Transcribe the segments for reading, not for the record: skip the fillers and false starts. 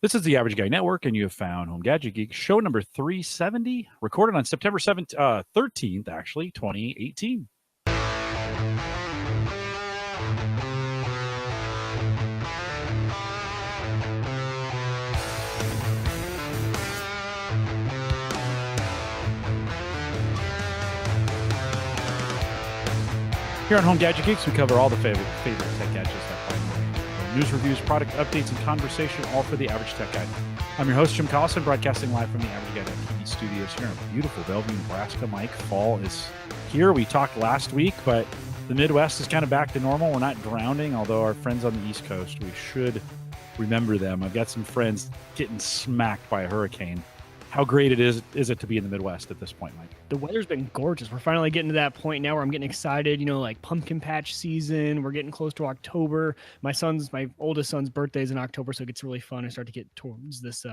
This is the Average Guy Network, and you have found Home Gadget Geek, show number 370, recorded on September 13th, actually, 2018. Here on Home Gadget Geeks, we cover all the favorite tech gadgets that find news, reviews, product updates, and conversation, all for the average tech guy. I'm your host, Jim Collison, broadcasting live from the Average Guy TV studios here in beautiful Bellevue, Nebraska. Mike, fall is here. We talked last week, but the Midwest is kind of back to normal. We're not drowning, although our friends on the East Coast, we should remember them. I've got some friends getting smacked by a hurricane. How great is it to be in the Midwest at this point, Mike? The weather's been gorgeous. We're finally getting to that point now where I'm getting excited, like pumpkin patch season. We're getting close to October. My oldest son's birthday is in October, so it gets really fun. I start to get towards this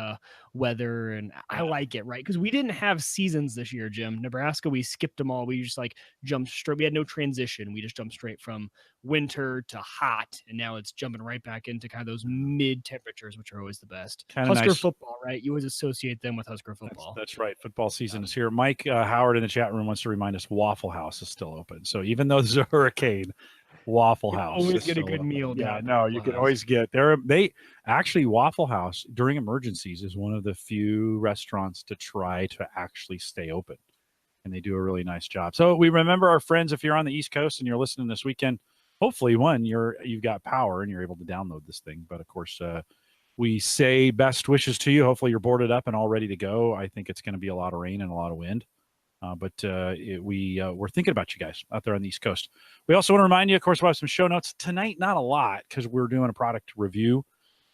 weather, and I like it, right? Because we didn't have seasons this year, Jim. Nebraska, we skipped them all. We just jumped straight. We had no transition. We just jumped straight from winter to hot, and now it's jumping right back into kind of those mid temperatures, which are always the best. Kinda Husker nice. Football, right? You always associate them with Husker football. That's right. Football season is here. Mike Howard in the chat room wants to remind us Waffle House is still open. So even though there's a hurricane, Waffle House always is get a still good open. meal. Yeah, down no, at you Waffle can House. always get Waffle House during emergencies is one of the few restaurants to try to actually stay open. And they do a really nice job. So we remember our friends, if you're on the East Coast and you're listening this weekend, hopefully you've got power and you're able to download this thing. But of course, we say best wishes to you. Hopefully you're boarded up and all ready to go. I think it's going to be a lot of rain and a lot of wind. But we're thinking about you guys out there on the East Coast. We also want to remind you, of course, we have some show notes tonight. Not a lot because we're doing a product review,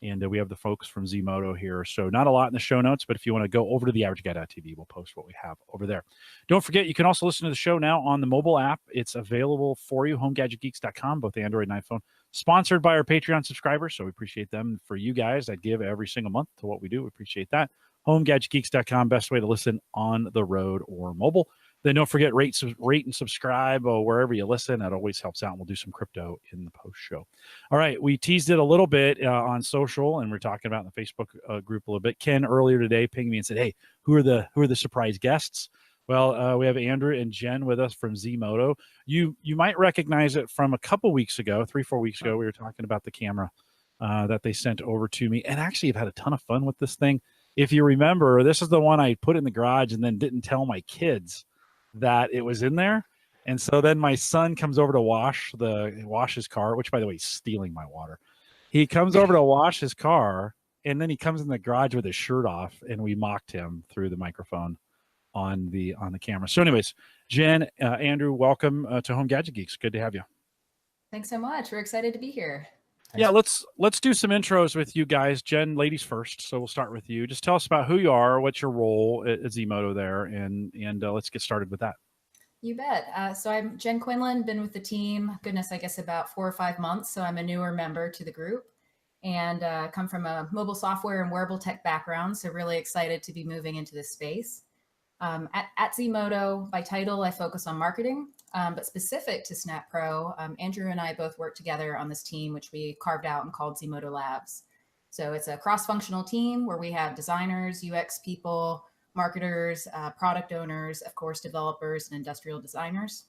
and we have the folks from Zmodo here. So not a lot in the show notes, but if you want to go over to the AverageGuy.tv, we'll post what we have over there. Don't forget, you can also listen to the show now on the mobile app. It's available for you, homegadgetgeeks.com, both Android and iPhone. Sponsored by our Patreon subscribers, so we appreciate them. For you guys that give every single month to what we do, we appreciate that. HomeGadgetGeeks.com, best way to listen on the road or mobile. Then don't forget, rate and subscribe wherever you listen. That always helps out. And we'll do some crypto in the post show. All right, we teased it a little bit on social, and we're talking about in the Facebook group a little bit. Ken earlier today pinged me and said, "Hey, who are the surprise guests?" Well, we have Andrew and Jen with us from Zmodo. You might recognize it from a couple weeks ago, 3-4 weeks ago. We were talking about the camera that they sent over to me, and actually have had a ton of fun with this thing. If you remember, this is the one I put in the garage and then didn't tell my kids that it was in there. And so then my son comes over to wash his car, which, by the way, he's stealing my water. He comes over to wash his car, and then he comes in the garage with his shirt off, and we mocked him through the microphone on the camera. So anyways, Jen, Andrew, welcome to Home Gadget Geeks. Good to have you. Thanks so much. We're excited to be here. Yeah, let's do some intros with you guys. Jen, ladies first. So we'll start with you. Just tell us about who you are, what's your role at Zmodo there, and let's get started with that. You bet. So I'm Jen Quinlan, been with the team, goodness, I guess about 4 or 5 months. So I'm a newer member to the group and come from a mobile software and wearable tech background. So really excited to be moving into this space. At Zmodo, by title, I focus on marketing, but specific to Snap Pro, Andrew and I both work together on this team, which we carved out and called Zmodo Labs. So it's a cross-functional team where we have designers, UX people, marketers, product owners, of course, developers and industrial designers,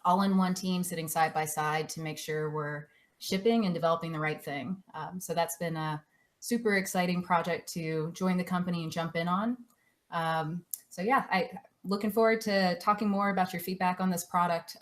all in one team sitting side by side to make sure we're shipping and developing the right thing. So that's been a super exciting project to join the company and jump in on. So yeah, I'm looking forward to talking more about your feedback on this product.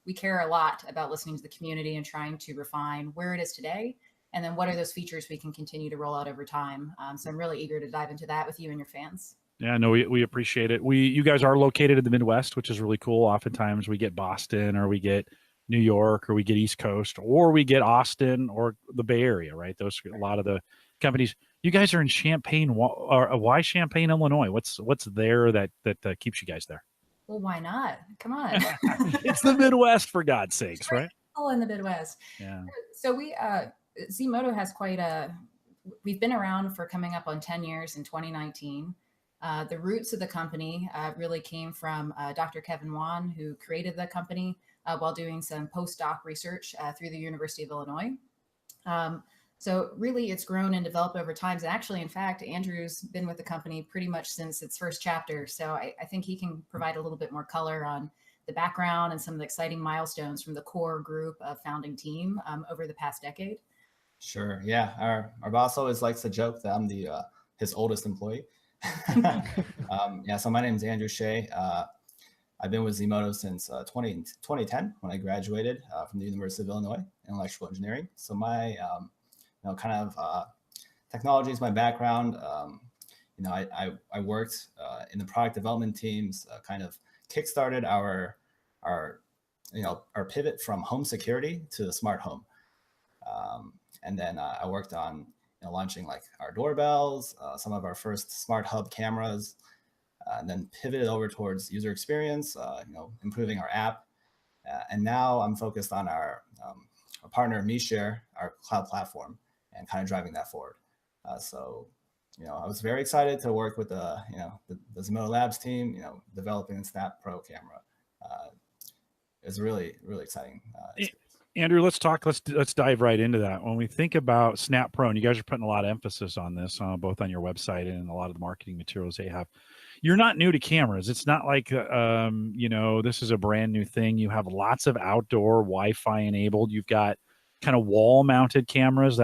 We care a lot about listening to the community and trying to refine where it is today, and then what are those features we can continue to roll out over time. So I'm really eager to dive into that with you and your fans. Yeah, no, we appreciate it. You guys are located in the Midwest, which is really cool. Oftentimes we get Boston, or we get New York, or we get East Coast, or we get Austin or the Bay Area, right? Those a lot of the companies. You guys are in Champaign, or why Champaign, Illinois? What's there that keeps you guys there? Well, why not? Come on. It's the Midwest, for God's sakes, right? All in the Midwest. Yeah. So Zmodo has we've been around for coming up on 10 years in 2019. The roots of the company really came from Dr. Kevin Wan, who created the company while doing some postdoc research through the University of Illinois. So really it's grown and developed over time. And actually, in fact, Andrew's been with the company pretty much since its first chapter. So I think he can provide a little bit more color on the background and some of the exciting milestones from the core group of founding team over the past decade. Sure. Yeah. Our boss always likes to joke that I'm the his oldest employee. Yeah. So my name is Andrew Shea. I've been with Zmodo since 2010 when I graduated from the University of Illinois in electrical engineering. So my kind of technology is my background. I worked in the product development teams, kind of kickstarted our pivot from home security to the smart home. And then I worked on launching like our doorbells, some of our first smart hub cameras, and then pivoted over towards user experience, improving our app. And now I'm focused on our partner, MeShare, our cloud platform, and kind of driving that forward. So I was very excited to work with the Zmodo Labs team, developing the Snap Pro camera. It's really, really exciting. Andrew, let's dive right into that. When we think about Snap Pro, and you guys are putting a lot of emphasis on this, both on your website and a lot of the marketing materials they have. You're not new to cameras. It's not like, this is a brand new thing. You have lots of outdoor Wi-Fi enabled. You've got kind of wall mounted cameras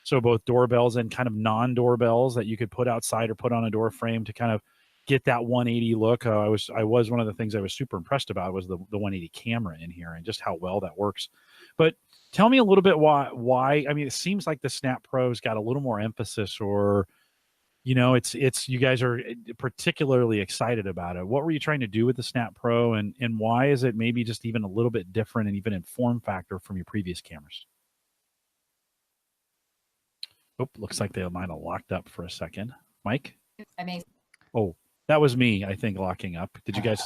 so both doorbells and kind of non-doorbells that you could put outside or put on a door frame to kind of get that 180 look. I was one of the things I was super impressed about was the 180 camera in here and just how well that works. But tell me a little bit why. I mean, it seems like the Snap Pro's got a little more emphasis, or it's you guys are particularly excited about it. What were you trying to do with the Snap Pro, and why is it maybe just even a little bit different and even in form factor from your previous cameras? Oh, looks like they might have locked up for a second. Mike? Amazing. Oh, that was me, I think, locking up. Did you guys?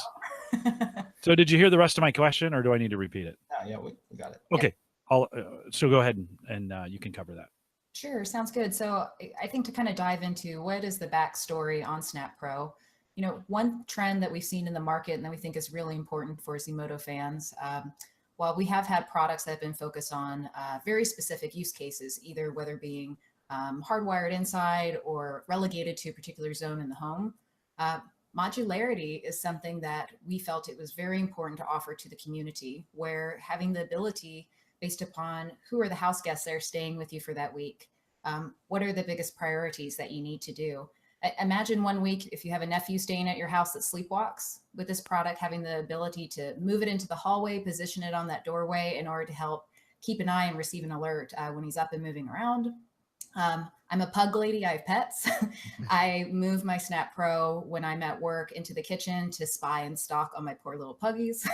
So did you hear the rest of my question, or do I need to repeat it? Yeah, we got it. Okay. Yeah. So go ahead and you can cover that. Sure, sounds good. So I think to kind of dive into what is the backstory on Snap Pro, one trend that we've seen in the market and that we think is really important for Zmodo fans, while we have had products that have been focused on very specific use cases, either whether being hardwired inside or relegated to a particular zone in the home, modularity is something that we felt it was very important to offer to the community, where having the ability based upon who are the house guests that are staying with you for that week, what are the biggest priorities that you need to do. Imagine one week if you have a nephew staying at your house that sleepwalks, with this product having the ability to move it into the hallway, position it on that doorway in order to help keep an eye and receive an alert when he's up and moving around. I'm a pug lady. I have pets. I move my Snap Pro when I'm at work into the kitchen to spy and stalk on my poor little puggies.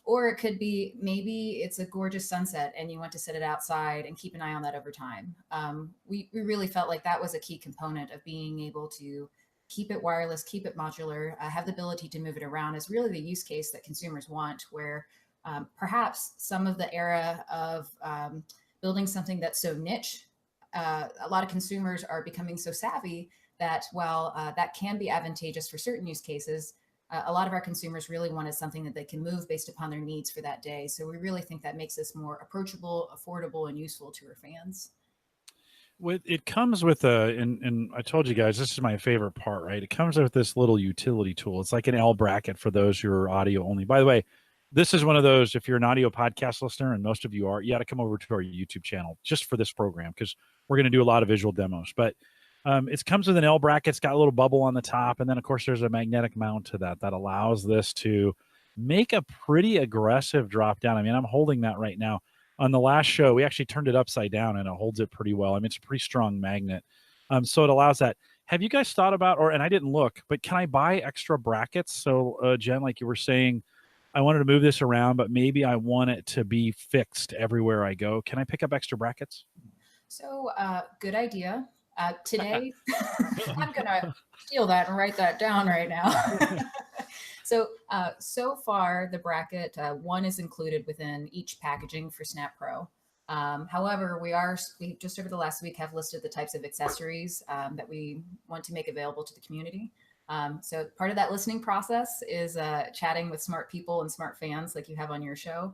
Or it could be maybe it's a gorgeous sunset and you want to set it outside and keep an eye on that over time. We really felt like that was a key component of being able to keep it wireless, keep it modular, have the ability to move it around is really the use case that consumers want, where perhaps some of the era of building something that's so niche, a lot of consumers are becoming so savvy that while that can be advantageous for certain use cases, a lot of our consumers really wanted something that they can move based upon their needs for that day. So we really think that makes this more approachable, affordable, and useful to our fans. It comes with and I told you guys, this is my favorite part, right? It comes with this little utility tool. It's like an L bracket for those who are audio only. By the way, this is one of those, if you're an audio podcast listener, and most of you are, you got to come over to our YouTube channel just for this program, because we're going to do a lot of visual demos. But it comes with an L bracket. It's got a little bubble on the top. And then, of course, there's a magnetic mount to that allows this to make a pretty aggressive drop down. I mean, I'm holding that right now. On the last show, we actually turned it upside down, and it holds it pretty well. I mean, it's a pretty strong magnet. So it allows that. Have you guys thought about, and I didn't look, but can I buy extra brackets? So, Jen, like you were saying, I wanted to move this around, but maybe I want it to be fixed everywhere I go. Can I pick up extra brackets? So good idea. Today, I'm going to steal that and write that down right now. So far, the bracket one is included within each packaging for Snap Pro. However, we just over the last week have listed the types of accessories that we want to make available to the community. So part of that listening process is chatting with smart people and smart fans like you have on your show.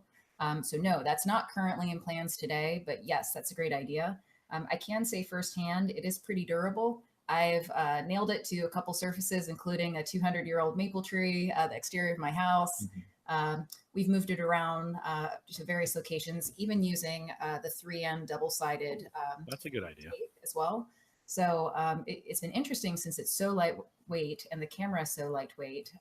So no, that's not currently in plans today, but yes, that's a great idea. I can say firsthand, it is pretty durable. I've nailed it to a couple surfaces, including a 200-year-old maple tree, the exterior of my house. We've moved it around to various locations, even using the 3M double-sided That's a good idea tape as well. So it's been interesting since it's so lightweight and the camera is so lightweight,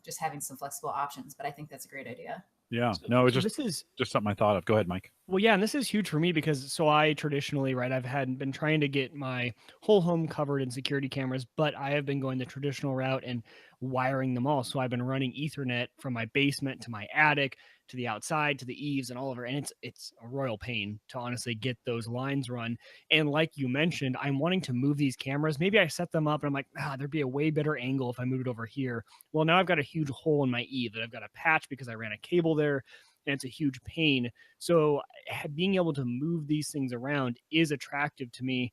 just having some flexible options. But I think that's a great idea. Yeah, no, it's So just this is something I thought of. Go ahead, Mike. Well, yeah, and this is huge for me because so I traditionally, right, I've been trying to get my whole home covered in security cameras, but I have been going the traditional route and wiring them all. So I've been running Ethernet from my basement to my attic to the outside to the eaves and all over, and it's a royal pain to honestly get those lines run. And like you mentioned, I'm wanting to move these cameras. Maybe I set them up and I'm like, there'd be a way better angle if I moved it over here. Well, now I've got a huge hole in my eave that I've got to patch because I ran a cable there, and it's a huge pain. So being able to move these things around is attractive to me.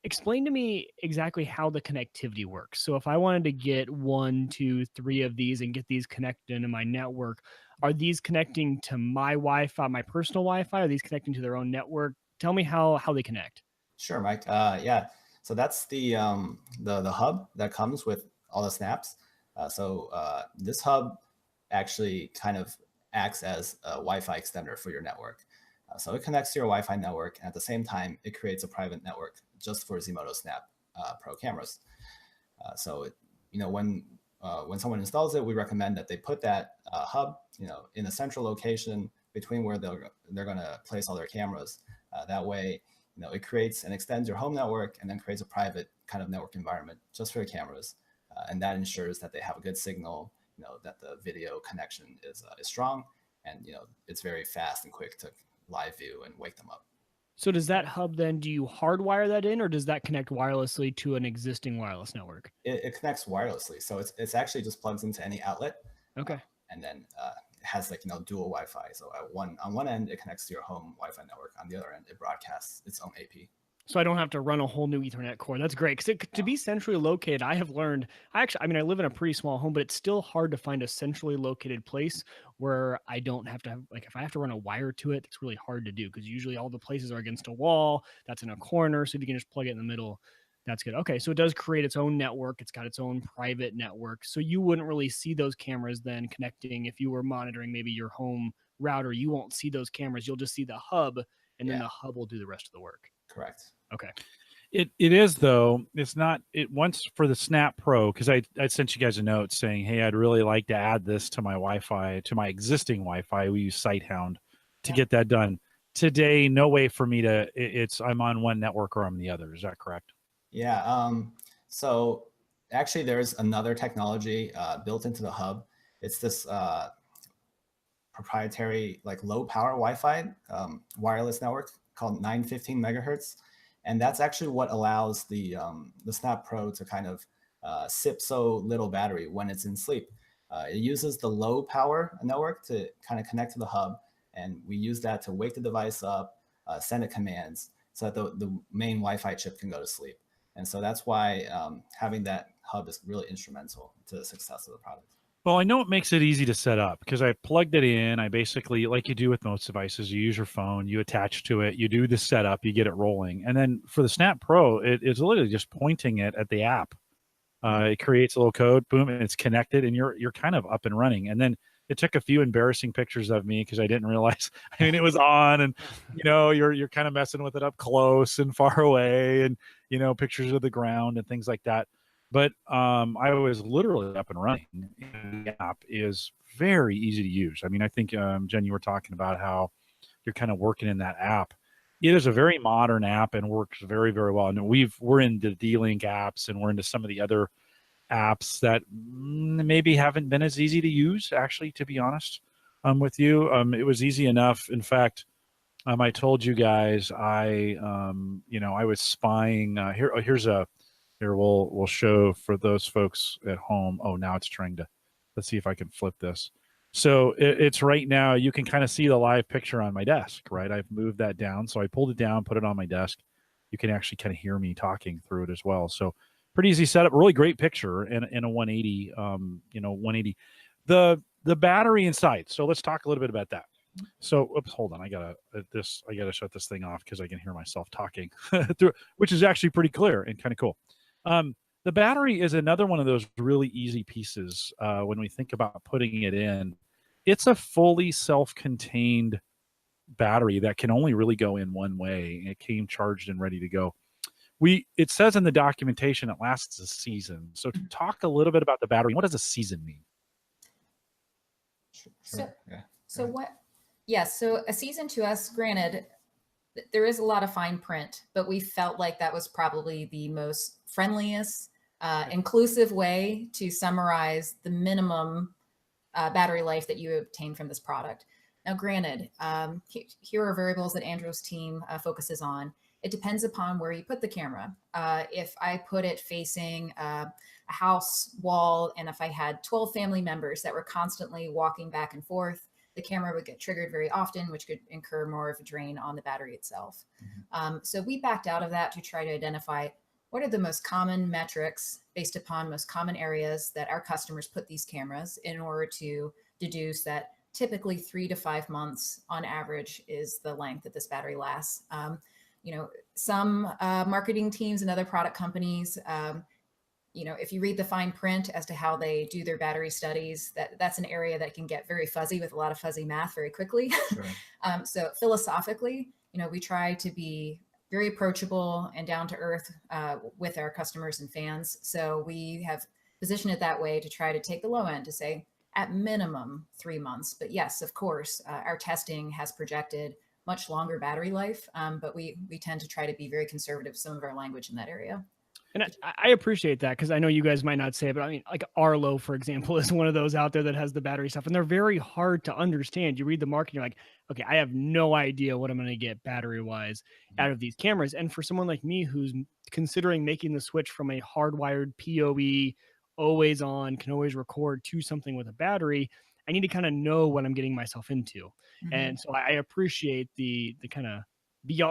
Explain to me exactly how the connectivity works. So if I wanted to get 1, 2, 3 of these and get these connected into my network, are these connecting to my Wi-Fi, my personal Wi-Fi? Are these connecting to their own network? Tell me how they connect. Sure, Mike. Yeah. So that's the hub that comes with all the snaps. This hub actually kind of acts as a Wi-Fi extender for your network. So it connects to your Wi-Fi network, and at the same time, it creates a private network just for Zmodo Snap Pro cameras. When someone installs it, we recommend that they put that hub, in a central location between where they're going to place all their cameras. That way, it creates and extends your home network, and then creates a private kind of network environment just for your cameras, and that ensures that they have a good signal, that the video connection is strong, and it's very fast and quick to live view and wake them up. So does that hub then, do you hardwire that in, or does that connect wirelessly to an existing wireless network? It connects wirelessly, so it's actually just plugs into any outlet. Okay. And then it has dual Wi-Fi. So on one end it connects to your home Wi-Fi network. On the other end, it broadcasts its own AP. So I don't have to run a whole new Ethernet cord. That's great. Because to be centrally located, I have learned, I live in a pretty small home, but it's still hard to find a centrally located place where I don't have to have, if I have to run a wire to it, it's really hard to do because usually all the places are against a wall, that's in a corner. So if you can just plug it in the middle, that's good. Okay, so it does create its own network. It's got its own private network. So you wouldn't really see those cameras then connecting if you were monitoring maybe your home router. You won't see those cameras. You'll just see the hub, and then the hub will do the rest of the work. Correct. Okay. It is, though. It's not. It once for the Snap Pro, because I sent you guys a note saying, hey, I'd really like to add this to my Wi-Fi, to my existing Wi-Fi. We use Sighthound to get that done. Today, no way for me to. I'm on one network or I'm the other. Is that correct? Yeah. So actually, there's another technology built into the hub. It's this proprietary, low power Wi-Fi wireless network called 915 megahertz. And that's actually what allows the Snap Pro to kind of sip so little battery when it's in sleep. It uses the low power network to kind of connect to the hub. And we use that to wake the device up, send it commands so that the main Wi-Fi chip can go to sleep. And so that's why having that hub is really instrumental to the success of the product. Well, I know it makes it easy to set up because I plugged it in. I basically, like you do with most devices, you use your phone, you attach to it, you do the setup, you get it rolling. And then for the Snap Pro, it's literally just pointing it at the app. It creates a little code, boom, and it's connected, and you're kind of up and running. And then it took a few embarrassing pictures of me because I didn't realize. I mean, it was on, and you're kind of messing with it up close and far away, and pictures of the ground and things like that. But I was literally up and running. The app is very easy to use. I mean, I think, Jen, you were talking about how you're kind of working in that app. It is a very modern app and works very, very well. And we're into D-Link apps, and we're into some of the other apps that maybe haven't been as easy to use, actually, to be honest with you. It was easy enough. In fact, I told you guys, I was spying. Here, we'll show for those folks at home. Oh, now it's trying to, let's see if I can flip this. So it's right now, you can kind of see the live picture on my desk, right? I've moved that down. So I pulled it down, put it on my desk. You can actually kind of hear me talking through it as well. So pretty easy setup, really great picture in a 180, 180. The battery inside. So let's talk a little bit about that. So, oops, hold on. I gotta shut this thing off because I can hear myself talking through, which is actually pretty clear and kind of cool. The battery is another one of those really easy pieces when we think about putting it in. It's a fully self-contained battery that can only really go in one way. It came charged and ready to go. It says in the documentation it lasts a season. So talk a little bit about the battery. What does a season mean? So a season to us, granted, there is a lot of fine print, but we felt like that was probably the most friendliest, inclusive way to summarize the minimum battery life that you obtain from this product. Now, granted, here are variables that Andrew's team focuses on. It depends upon where you put the camera. If I put it facing a house wall, and if I had 12 family members that were constantly walking back and forth, the camera would get triggered very often, which could incur more of a drain on the battery itself. So we backed out of that to try to identify what are the most common metrics based upon most common areas that our customers put these cameras in order to deduce that typically 3 to 5 months on average is the length that this battery lasts. Some marketing teams and other product companies, if you read the fine print as to how they do their battery studies, that's an area that can get very fuzzy with a lot of fuzzy math very quickly. Sure. So philosophically, we try to be very approachable and down to earth with our customers and fans. So we have positioned it that way to try to take the low end to say at minimum 3 months. But yes, of course, our testing has projected much longer battery life, but we tend to try to be very conservative, some of our language in that area. And I appreciate that because I know you guys might not say it, but I mean, like Arlo, for example, is one of those out there that has the battery stuff, and they're very hard to understand. You read the market, and you're like, okay, I have no idea what I'm going to get battery-wise out of these cameras. And for someone like me who's considering making the switch from a hardwired PoE, always on, can always record to something with a battery, I need to kind of know what I'm getting myself into. And so I appreciate the kind of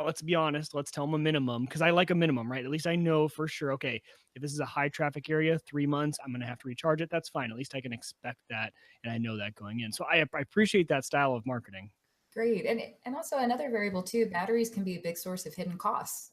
let's be honest, let's tell them a minimum, because I like a minimum, right? At least I know for sure, okay, if this is a high traffic area, 3 months, I'm going to have to recharge it. That's fine. At least I can expect that. And I know that going in. So I appreciate that style of marketing. Great. And also another variable too, batteries can be a big source of hidden costs.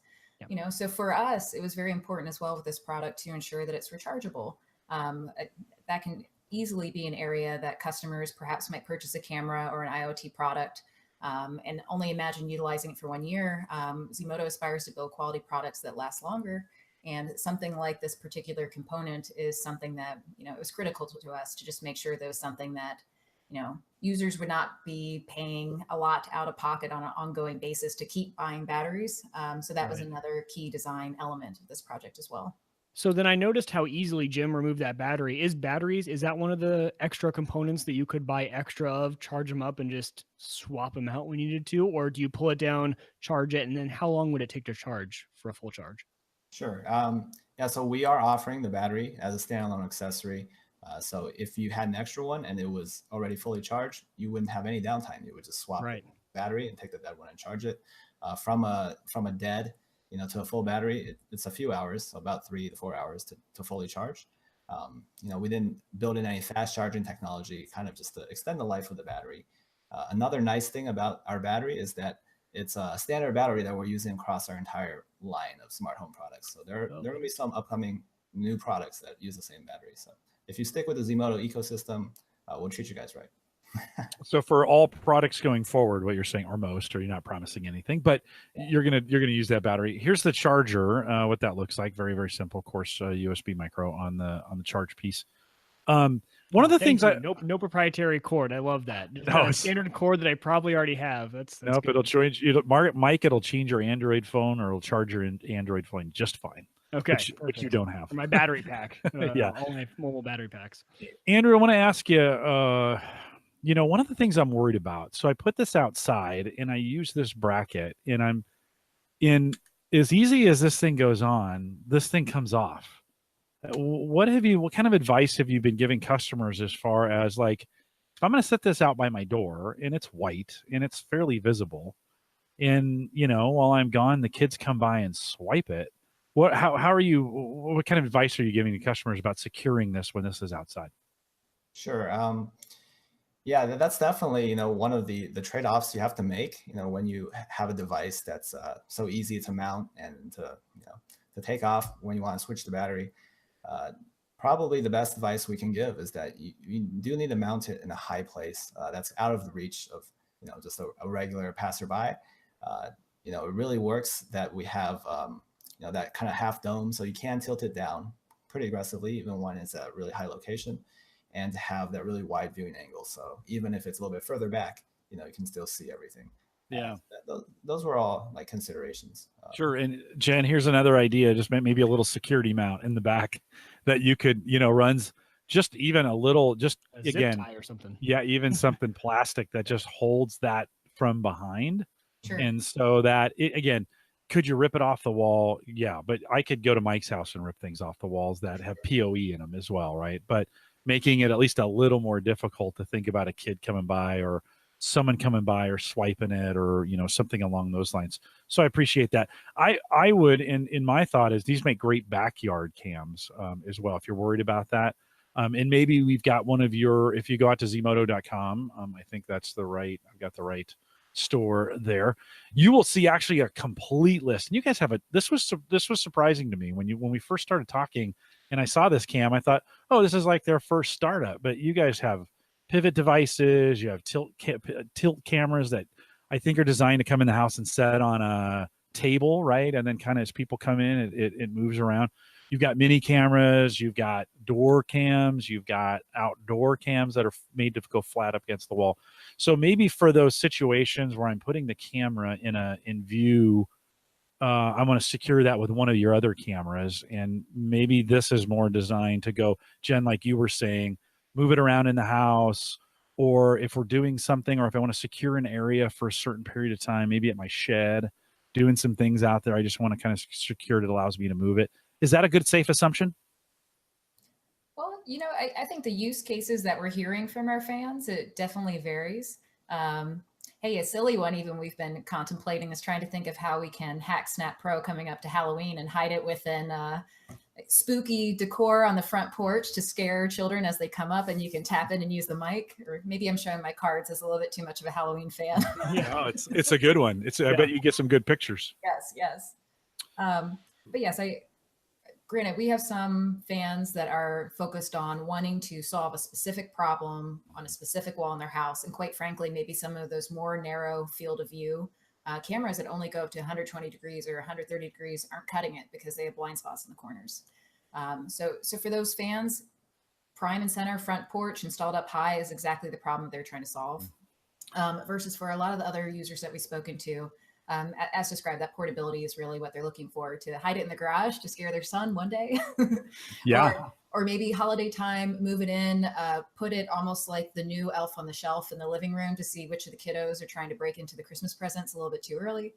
Yep. So for us, it was very important as well with this product to ensure that it's rechargeable. That can easily be an area that customers perhaps might purchase a camera or an IoT product and only imagine utilizing it for 1 year. Zmodo aspires to build quality products that last longer. And something like this particular component is something that, it was critical to us to just make sure there was something that, users would not be paying a lot out of pocket on an ongoing basis to keep buying batteries. So that was another key design element of this project as well. So then I noticed how easily Jim removed that battery. Is that one of the extra components that you could buy extra of, charge them up and just swap them out when you needed to? Or do you pull it down, charge it, and then how long would it take to charge for a full charge? Sure. So we are offering the battery as a standalone accessory. So if you had an extra one and it was already fully charged, you wouldn't have any downtime. You would just swap the battery and take the dead one and charge it. From a dead to a full battery, it's a few hours, so about 3 to 4 hours to fully charge. We didn't build in any fast charging technology, kind of just to extend the life of the battery. Another nice thing about our battery is that it's a standard battery that we're using across our entire line of smart home products. So there will be some upcoming new products that use the same battery. So if you stick with the Zmodo ecosystem, we'll treat you guys right. So for all products going forward, what you're saying, or most, or you're not promising anything, but you're gonna use that battery. Here's the charger. What that looks like, very very simple. Of course, USB micro on the charge piece. One of the things no proprietary cord. I love that. A standard cord that I probably already have. That's nope. Good. It'll change. Mike, it'll change your Android phone, or it'll charge your Android phone just fine. Okay, which you don't have. For my battery pack. Yeah, all my mobile battery packs. Andrew, I want to ask you. One of the things I'm worried about. So I put this outside, and I use this bracket, and I'm in as easy as this thing goes on. This thing comes off. What kind of advice have you been giving customers as far as, like, if I'm going to set this out by my door and it's white and it's fairly visible, and while I'm gone, the kids come by and swipe it. What kind of advice are you giving to customers about securing this when this is outside? Sure. Yeah, that's definitely, one of the trade-offs you have to make, when you have a device that's so easy to mount and to take off when you want to switch the battery. Uh, Probably the best advice we can give is that you do need to mount it in a high place that's out of the reach of, just a regular passerby. It really works that we have, that kind of half dome, so you can tilt it down pretty aggressively, even when it's at a really high location, and to have that really wide viewing angle. So even if it's a little bit further back, you can still see everything. Yeah. Those were all like considerations. Sure. And Jen, here's another idea, just maybe a little security mount in the back that you could, runs just even a little, just A zip again, tie or something. yeah, even something plastic that just holds that from behind. Sure. And so that again, could you rip it off the wall? Yeah, but I could go to Mike's house and rip things off the walls that have PoE in them as well, right? But making it at least a little more difficult to think about a kid coming by or someone coming by or swiping it or something along those lines. So I appreciate that. I would in my thought is these make great backyard cams as well if you're worried about that. And maybe we've got one of your, if you go out to zmodo.com, I think that's I've got the right store there. You will see actually a complete list. And you guys have this was surprising to me when we first started talking and I saw this cam, I thought, oh, this is like their first startup, but you guys have pivot devices, you have tilt cameras that I think are designed to come in the house and set on a table, right? And then kind of as people come in, it moves around. You've got mini cameras, you've got door cams, you've got outdoor cams that are made to go flat up against the wall. So maybe for those situations where I'm putting the camera in view, I want to secure that with one of your other cameras. And maybe this is more designed to go, Jen, like you were saying, move it around in the house, or if we're doing something, or if I want to secure an area for a certain period of time, maybe at my shed, doing some things out there, I just want to kind of secure it. It allows me to move it. Is that a good, safe assumption? Well, I think the use cases that we're hearing from our fans, it definitely varies. Hey, a silly one even we've been contemplating is trying to think of how we can hack Snap Pro coming up to Halloween and hide it within spooky decor on the front porch to scare children as they come up, and you can tap in and use the mic. Or maybe I'm showing my cards as a little bit too much of a Halloween fan. Yeah, oh, it's a good one. I bet you get some good pictures. Yes. But yes, granted, we have some fans that are focused on wanting to solve a specific problem on a specific wall in their house. And quite frankly, maybe some of those more narrow field of view cameras that only go up to 120 degrees or 130 degrees aren't cutting it because they have blind spots in the corners. So for those fans, prime and center front porch installed up high is exactly the problem they're trying to solve. Versus for a lot of the other users that we've spoken to, as described, that portability is really what they're looking for, to hide it in the garage to scare their son one day. Yeah. Or maybe holiday time, move it in, put it almost like the new Elf on the Shelf in the living room to see which of the kiddos are trying to break into the Christmas presents a little bit too early.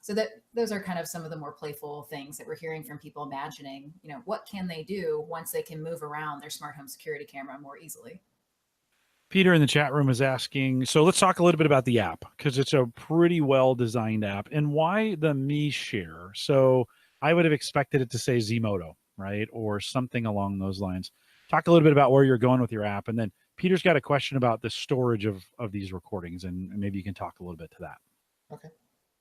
So that those are kind of some of the more playful things that we're hearing from people imagining, what can they do once they can move around their smart home security camera more easily. Peter in the chat room is asking, so let's talk a little bit about the app, because it's a pretty well-designed app, and why the Me Share. So I would have expected it to say Zmodo, right? Or something along those lines. Talk a little bit about where you're going with your app. And then Peter's got a question about the storage of these recordings, and maybe you can talk a little bit to that. Okay.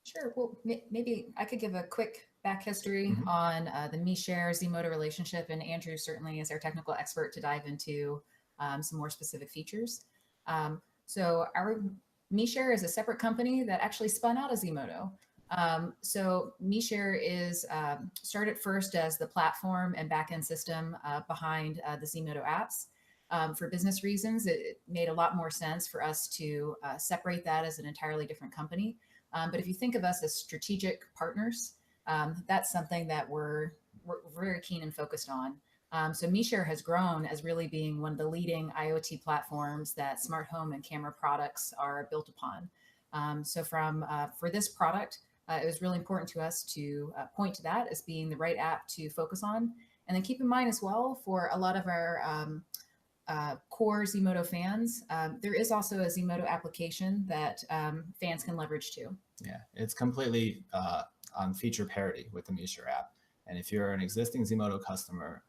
Sure. Well, maybe I could give a quick back history on the Me Share Zmodo relationship, and Andrew certainly is our technical expert to dive into some more specific features. So our Me Share is a separate company that actually spun out of Zmodo. So Me Share is started first as the platform and backend system behind the Zmodo apps. For business reasons, it made a lot more sense for us to separate that as an entirely different company. But if you think of us as strategic partners, that's something that we're very keen and focused on. So Me Share has grown as really being one of the leading IoT platforms that smart home and camera products are built upon. So for this product, it was really important to us to point to that as being the right app to focus on. And then keep in mind as well, for a lot of our core Zmodo fans, there is also a Zmodo application that fans can leverage too. Yeah, it's completely on feature parity with the Me Share app. And if you're an existing Zmodo customer,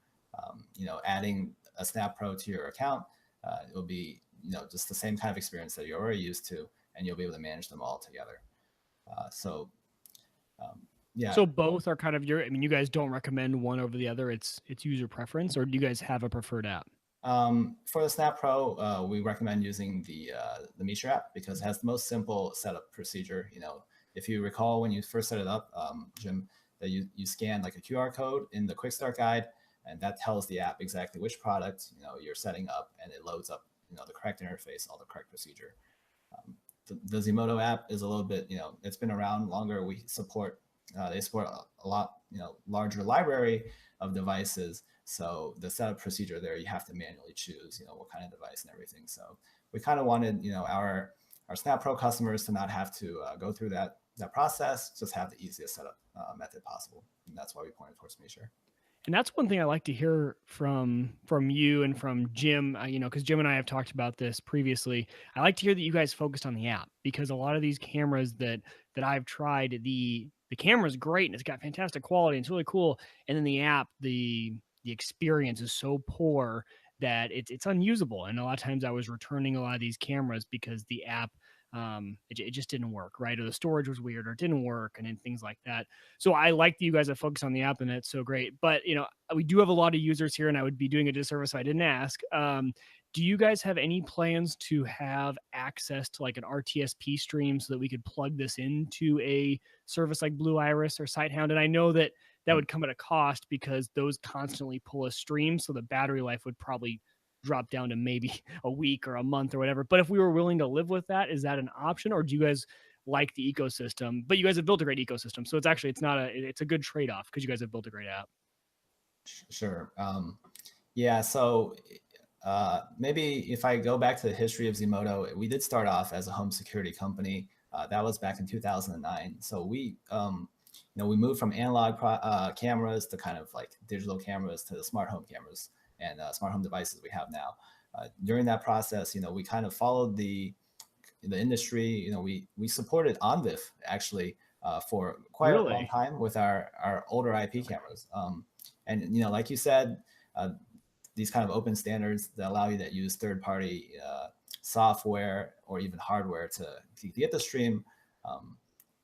adding a Snap Pro to your account, it will be just the same kind of experience that you're already used to, and you'll be able to manage them all together. Yeah. So both are kind of I mean, you guys don't recommend one over the other. It's user preference, or do you guys have a preferred app? For the Snap Pro, we recommend using the Measure app because it has the most simple setup procedure. If you recall when you first set it up, Jim, that you scan like a QR code in the quick start guide, and that tells the app exactly which product you're setting up, and it loads up the correct interface, all the correct procedure. The Zmodo app is a little bit it's been around longer. They support a lot larger library of devices. So the setup procedure there, you have to manually choose what kind of device and everything. So we kind of wanted our Snap Pro customers to not have to go through that process, just have the easiest setup method possible, and that's why we pointed towards Measure. And that's one thing I like to hear from you and from Jim, because Jim and I have talked about this previously. I like to hear that you guys focused on the app, because a lot of these cameras that I've tried, the camera's great and it's got fantastic quality and it's really cool. And then the app, the experience is so poor that it's unusable. And a lot of times I was returning a lot of these cameras because the app, it just didn't work, right? Or the storage was weird, or it didn't work, and then things like that. So I like that you guys have focused on the app, and that's so great. But we do have a lot of users here, and I would be doing a disservice if I didn't ask. Do you guys have any plans to have access to like an RTSP stream so that we could plug this into a service like Blue Iris or Sighthound? And I know that would come at a cost because those constantly pull a stream, so the battery life would probably drop down to maybe a week or a month or whatever. But if we were willing to live with that, is that an option, or do you guys like the ecosystem? But you guys have built a great ecosystem, so it's a good trade-off because you guys have built a great app. Sure. Yeah. So maybe if I go back to the history of Zmodo, we did start off as a home security company. That was back in 2009. So we we moved from analog cameras to kind of like digital cameras to the smart home cameras and smart home devices we have now. During that process, we kind of followed the industry. We supported OnVIF actually for quite a long time with our older IP cameras. And like you said, these kind of open standards that allow you to use third-party software or even hardware to get the stream.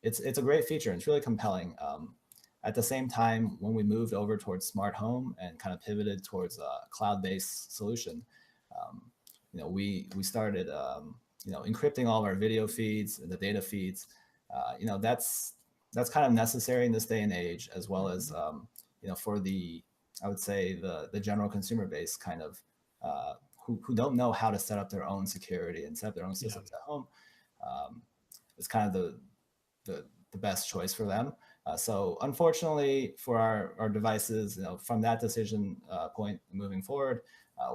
It's a great feature. And it's really compelling. At the same time, when we moved over towards smart home and kind of pivoted towards a cloud-based solution, we started encrypting all of our video feeds and the data feeds. That's kind of necessary in this day and age, as well as for I would say the general consumer base kind of who don't know how to set up their own security and set up their own systems at home. It's kind of the best choice for them. So unfortunately for our devices, from that decision point moving forward,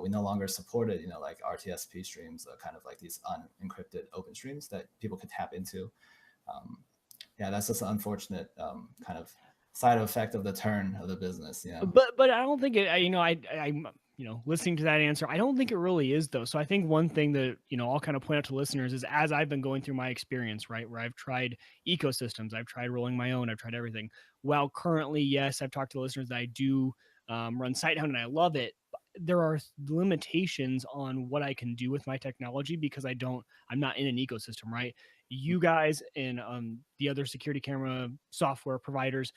we no longer supported, like RTSP streams, kind of like these unencrypted open streams that people could tap into. That's just an unfortunate kind of side effect of the turn of the business. But I don't think I'm listening to that answer, I don't think it really is though. So I think one thing that, I'll kind of point out to listeners is, as I've been going through my experience, right, where I've tried ecosystems, I've tried rolling my own, I've tried everything. While currently, yes, I've talked to listeners that I do run Sighthound and I love it. There are limitations on what I can do with my technology because I'm not in an ecosystem, right? You guys and the other security camera software providers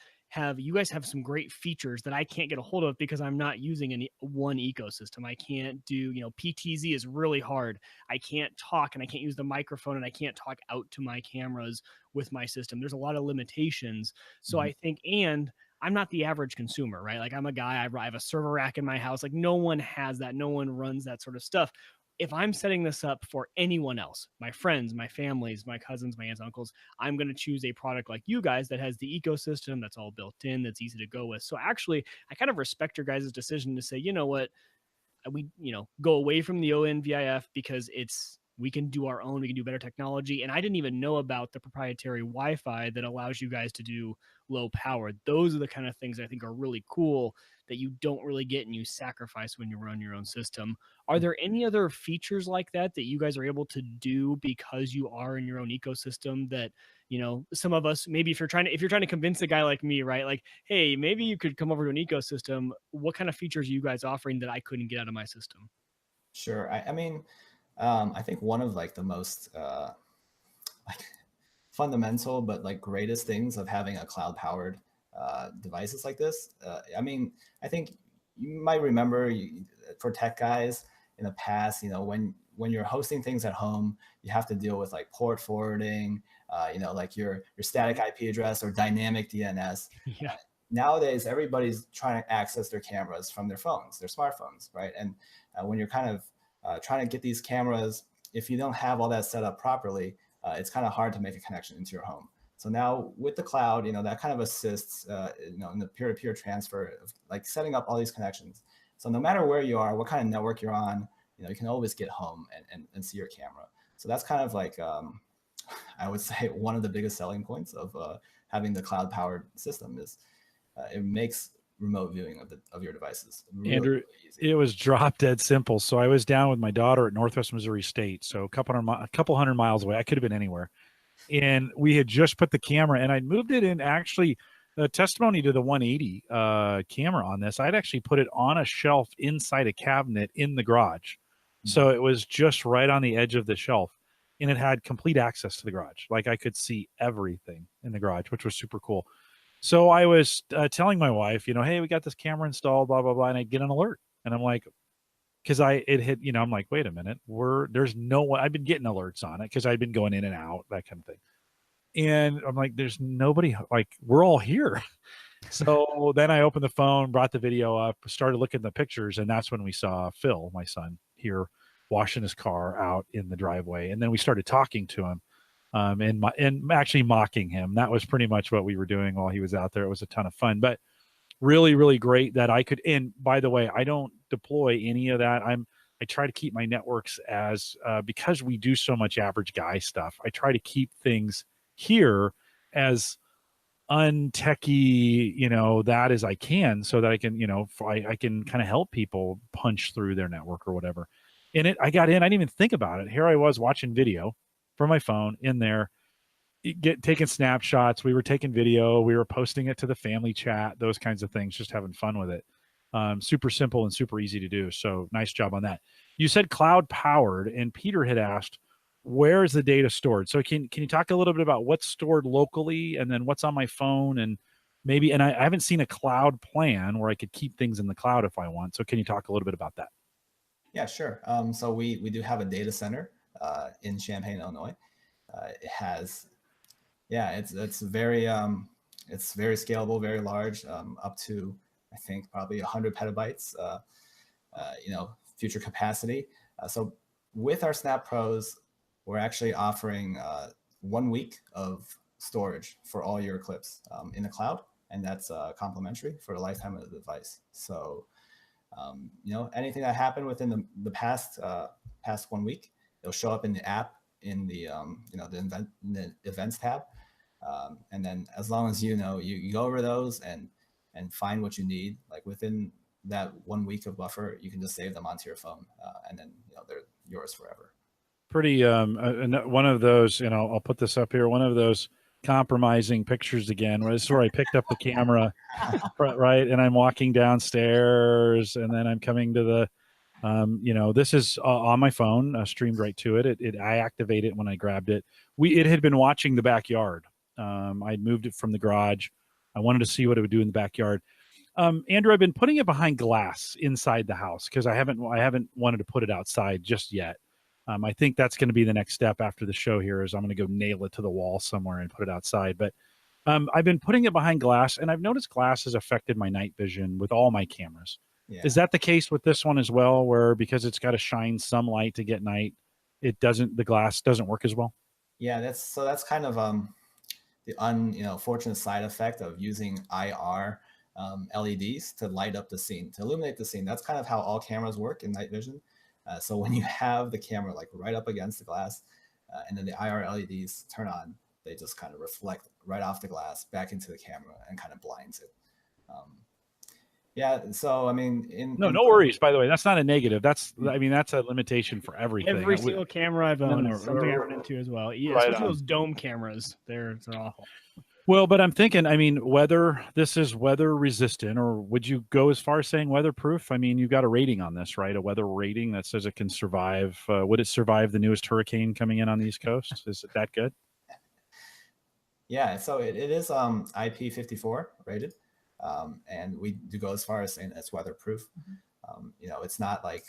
you guys have some great features that I can't get a hold of because I'm not using one ecosystem. I can't do, PTZ is really hard. I can't talk and I can't use the microphone and I can't talk out to my cameras with my system. There's a lot of limitations. So I think, and I'm not the average consumer, right? Like I'm a guy, I have a server rack in my house. Like no one has that. No one runs that sort of stuff. If I'm setting this up for anyone else, my friends, my families, my cousins, my aunts, uncles, I'm going to choose a product like you guys that has the ecosystem that's all built in, that's easy to go with. So actually, I kind of respect your guys' decision to say, you know what, we go away from the ONVIF because we can do our own, we can do better technology. And I didn't even know about the proprietary Wi-Fi that allows you guys to do low power. Those are the kind of things I think are really cool that you don't really get and you sacrifice when you run your own system. Are there any other features like that you guys are able to do because you are in your own ecosystem that, some of us, maybe if you're trying to convince a guy like me, right? Like, hey, maybe you could come over to an ecosystem. What kind of features are you guys offering that I couldn't get out of my system? Sure. I mean, I think one of like the most like fundamental but like greatest things of having a cloud powered devices like this. I mean, I think you might remember for tech guys in the past, you know, when you're hosting things at home, you have to deal with like port forwarding, you know, like your static IP address or dynamic DNS. Yeah. Nowadays, everybody's trying to access their cameras from their phones, their smartphones, right? And when you're kind of trying to get these cameras, if you don't have all that set up properly, it's kind of hard to make a connection into your home. So now with the cloud, you know, that kind of assists, you know, in the peer-to-peer transfer of like setting up all these connections. So no matter where you are, what kind of network you're on, you know, you can always get home and see your camera. So that's kind of like, I would say one of the biggest selling points of having the cloud-powered system is it makes remote viewing of your devices really, Andrew, really easy. it was drop dead simple. So I was down with my daughter at Northwest Missouri State, so a couple hundred miles away. I could have been anywhere, and we had just put the camera, and I'd moved it in. Actually, the testimony to the 180 camera on this, I'd actually put it on a shelf inside a cabinet in the garage, so it was just right on the edge of the shelf, and it had complete access to the garage. Like I could see everything in the garage, which was super cool. So I was telling my wife, you know, hey, we got this camera installed, blah, blah, blah. And I get an alert. And I'm like, because it hit, you know, I'm like, wait a minute, there's no one. I've been getting alerts on it because I've been going in and out, that kind of thing. And I'm like, there's nobody, like, we're all here. So then I opened the phone, brought the video up, started looking at the pictures. And that's when we saw Phil, my son, here washing his car out in the driveway. And then we started talking to him. And actually mocking him. That was pretty much what we were doing while he was out there. It was a ton of fun, but really, really great that I could. And by the way, I don't deploy any of that. I try to keep my networks as because we do so much average guy stuff. I try to keep things here as untechy, you know, that as I can, so that I can, you know, I can kind of help people punch through their network or whatever. And I got in. I didn't even think about it. Here I was watching video from my phone in there, taking snapshots. We were taking video. We were posting it to the family chat, those kinds of things, just having fun with it. Super simple and super easy to do. So nice job on that. You said cloud powered, and Peter had asked, where is the data stored? So can you talk a little bit about what's stored locally and then what's on my phone and maybe, and I haven't seen a cloud plan where I could keep things in the cloud if I want. So can you talk a little bit about that? Yeah, sure. So we do have a data center in Champaign, Illinois. It has, yeah, it's very scalable, very large, up to I think probably 100 petabytes, you know, future capacity. So with our Snap Pros, we're actually offering 1 week of storage for all your clips in the cloud, and that's complimentary for the lifetime of the device. So you know, anything that happened within the past 1 week, it'll show up in the app in the you know, the events tab, and then as long as you know you go over those and find what you need, like within that 1 week of buffer, you can just save them onto your phone, and then, you know, they're yours forever. Pretty one of those, you know, I'll put this up here, one of those compromising pictures again. This is where I picked up the camera, right, and I'm walking downstairs, and then I'm coming to the you know, this is on my phone, streamed right to it. I activate it when I grabbed it. It had been watching the backyard. I'd moved it from the garage. I wanted to see what it would do in the backyard. Andrew, I've been putting it behind glass inside the house because I haven't wanted to put it outside just yet. I think that's going to be the next step after the show here is I'm going to go nail it to the wall somewhere and put it outside. But I've been putting it behind glass, and I've noticed glass has affected my night vision with all my cameras. Yeah. Is that the case with this one as well, where because it's got to shine some light to get night, the glass doesn't work as well? Yeah, that's kind of the fortunate side effect of using IR LEDs to light up the scene, to illuminate the scene. That's kind of how all cameras work in night vision. So when you have the camera like right up against the glass, and then the IR LEDs turn on, they just kind of reflect right off the glass back into the camera and kind of blinds it. Yeah, so I mean, no worries. By the way, that's not a negative. That's a limitation for everything. Every single camera I've owned is something I run into as well. Yeah, especially those dome cameras. They're awful. Well, but I'm thinking, I mean, whether this is weather resistant, or would you go as far as saying weatherproof? I mean, you've got a rating on this, right? A weather rating that says it can survive. Would it survive the newest hurricane coming in on the East Coast? Is it that good? Yeah, so it is IP54 rated, and we do go as far as saying it's weatherproof. It's not like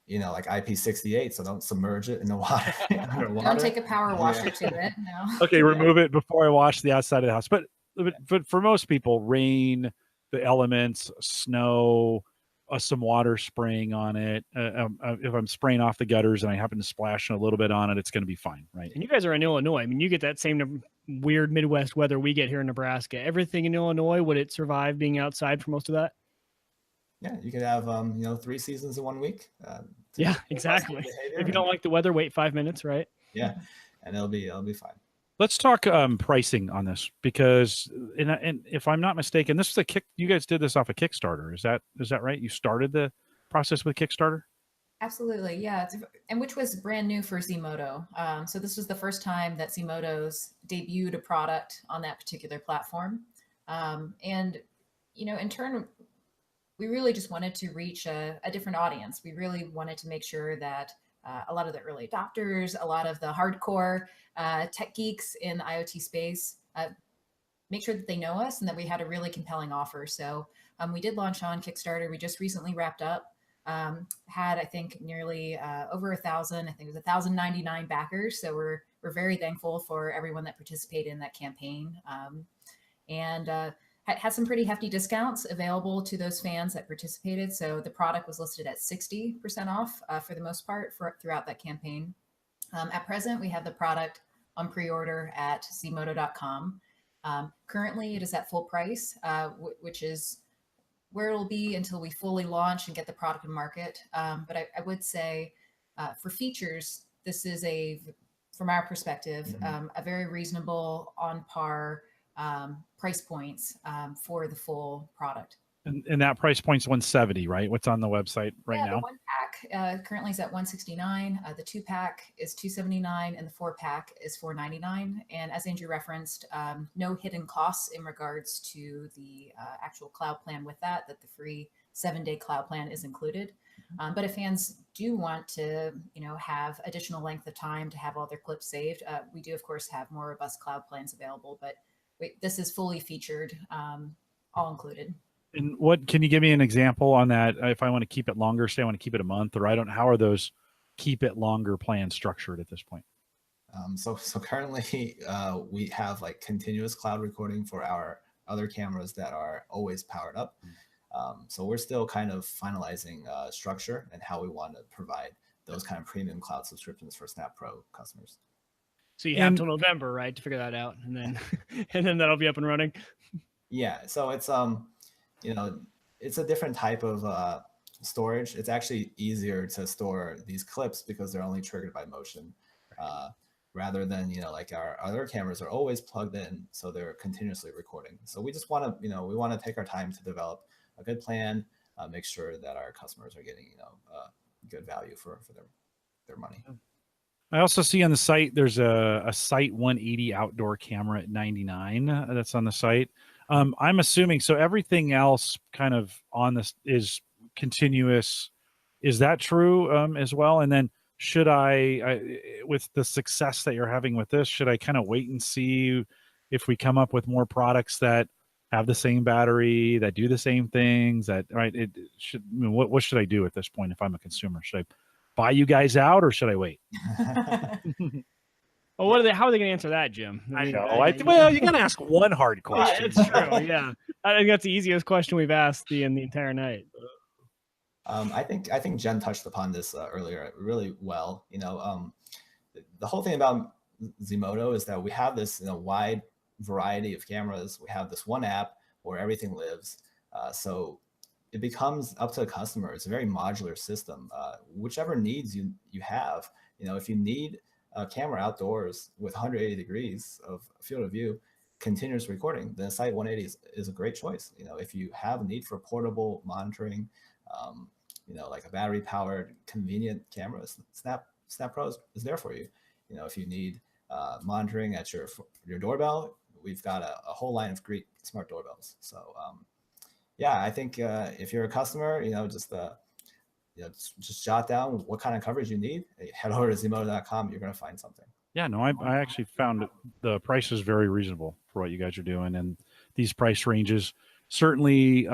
like IP68, so don't submerge it in the water. Underwater. Don't take a power washer to it. No. Okay, remove it before I wash the outside of the house. But for most people, rain, the elements, snow, some water spraying on it. If I'm spraying off the gutters and I happen to splash a little bit on it, it's going to be fine, right? And you guys are in Illinois. I mean, you get that same weird Midwest weather we get here in Nebraska. Everything in Illinois, would it survive being outside for most of that? Yeah, you could have 3 seasons in 1 week. Yeah, exactly. If you don't like the weather, wait 5 minutes, right? Yeah, and it'll be fine. Let's talk pricing on this, because and if I'm not mistaken, this is you guys did this off a Kickstarter. Is that right? You started the process with Kickstarter? Absolutely, yeah. And which was brand new for Zmodo. So this was the first time that Zmodo's debuted a product on that particular platform. And in turn, we really just wanted to reach a different audience. We really wanted to make sure that a lot of the early adopters, a lot of the hardcore tech geeks in the IoT space, make sure that they know us and that we had a really compelling offer. So we did launch on Kickstarter. We just recently wrapped up, had, I think, nearly over 1,000, I think it was 1,099 backers. So we're very thankful for everyone that participated in that campaign. And had some pretty hefty discounts available to those fans that participated. So the product was listed at 60% off for the most part throughout that campaign. At present, we have the product on pre-order at zmodo.com. Currently, it is at full price, which is where it'll be until we fully launch and get the product in market. But I would say for features, this is from our perspective, a very reasonable, on par price points for the full product. And that price point's $170, right? What's on the website right now? The 1-pack currently is at $169. The 2-pack is $279, and the 4-pack is $499. And as Andrew referenced, no hidden costs in regards to the actual cloud plan with that the free 7-day cloud plan is included. But if fans do want to, have additional length of time to have all their clips saved, we do, of course, have more robust cloud plans available. But this is fully featured, all included. And what can you give me an example on that? If I want to keep it longer, say I want to keep it a month, or how are those keep it longer plans structured at this point? So currently we have like continuous cloud recording for our other cameras that are always powered up. So we're still kind of finalizing structure and how we want to provide those kind of premium cloud subscriptions for Snap Pro customers. So you have till November, right, to figure that out, and then and then that'll be up and running. Yeah. So it's it's a different type of storage. It's actually easier to store these clips because they're only triggered by motion, rather than like our other cameras are always plugged in, so they're continuously recording. So we just want to we want to take our time to develop a good plan, make sure that our customers are getting good value for their money. I also see on the site there's a Site 180 outdoor camera at $99 that's on the site. I'm assuming so everything else kind of on this is continuous. Is that true as well? And then should I with the success that you're having with this, should I kind of wait and see if we come up with more products that have the same battery, that do the same things, what should I do at this point if I'm a consumer? Should I buy you guys out, or should I wait? Well, how are they going to answer that, Jim? I know. Well, you got to ask one hard question. Yeah, it's true. Yeah, I think that's the easiest question we've asked in the entire night. I think Jen touched upon this earlier really well. The whole thing about Zmodo is that we have this wide variety of cameras. We have this one app where everything lives. So it becomes up to the customer. It's a very modular system. Whichever needs you have, if you need a camera outdoors with 180 degrees of field of view, continuous recording, then Site 180 is a great choice. If you have a need for portable monitoring, like a battery powered convenient camera, Snap Pro is there for you. If you need monitoring at your doorbell, we've got a whole line of great smart doorbells. So yeah, I think if you're a customer, just jot down what kind of coverage you need. Head over to Zmodo.com. You're going to find something. Yeah, no, I actually found the prices very reasonable for what you guys are doing, and these price ranges. Certainly,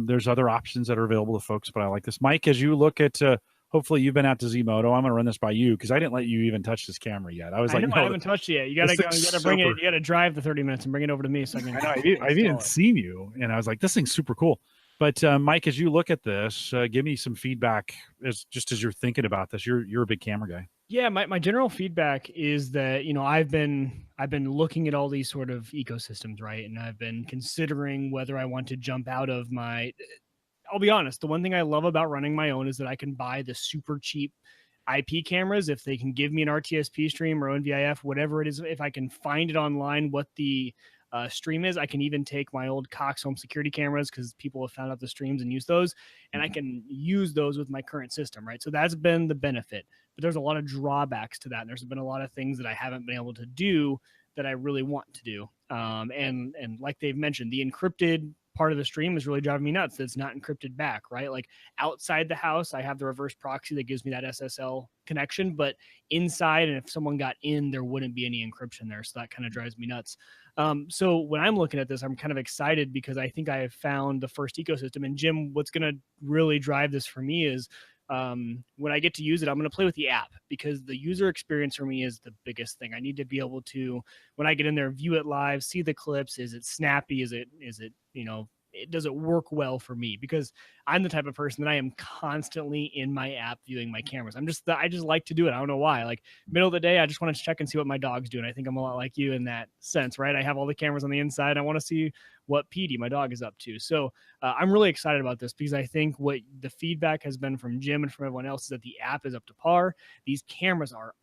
there's other options that are available to folks, but I like this. Mike, as you look at, hopefully you've been out to Zmodo. I'm going to run this by you because I didn't let you even touch this camera yet. I was like, no, I haven't touched it yet. You got to go. You got to bring it. You got to drive the 30 minutes and bring it over to me so I can. I know. I've even seen you, and I was like, this thing's super cool. But Mike, as you look at this, give me some feedback as you're thinking about this. You're a big camera guy. Yeah, my general feedback is that, I've been looking at all these sort of ecosystems, right? And I've been considering whether I want to jump out of I'll be honest, the one thing I love about running my own is that I can buy the super cheap IP cameras if they can give me an RTSP stream or NVIF, whatever it is. If I can find it online, what the stream is, I can even take my old Cox home security cameras because people have found out the streams and use those, and I can use those with my current system, right? So that's been the benefit, but there's a lot of drawbacks to that. And there's been a lot of things that I haven't been able to do that I really want to do. And like they've mentioned, the encrypted part of the stream is really driving me nuts. That's not encrypted back, right? Like outside the house, I have the reverse proxy that gives me that SSL connection, but inside, and if someone got in, there wouldn't be any encryption there. So that kind of drives me nuts. So when I'm looking at this, I'm kind of excited because I think I have found the first ecosystem. And Jim, what's going to really drive this for me is when I get to use it, I'm going to play with the app because the user experience for me is the biggest thing. I need to be able to, when I get in there, view it live, see the clips. Is it snappy? Is it, does it work well for me? Because I'm the type of person that I am constantly in my app viewing my cameras. I just like to do it. I don't know why. Like middle of the day, I just want to check and see what my dog's doing. I think I'm a lot like you in that sense, right? I have all the cameras on the inside. I want to see what PD, my dog, is up to. So I'm really excited about this because I think what the feedback has been from Jim and from everyone else is that the app is up to par. These cameras are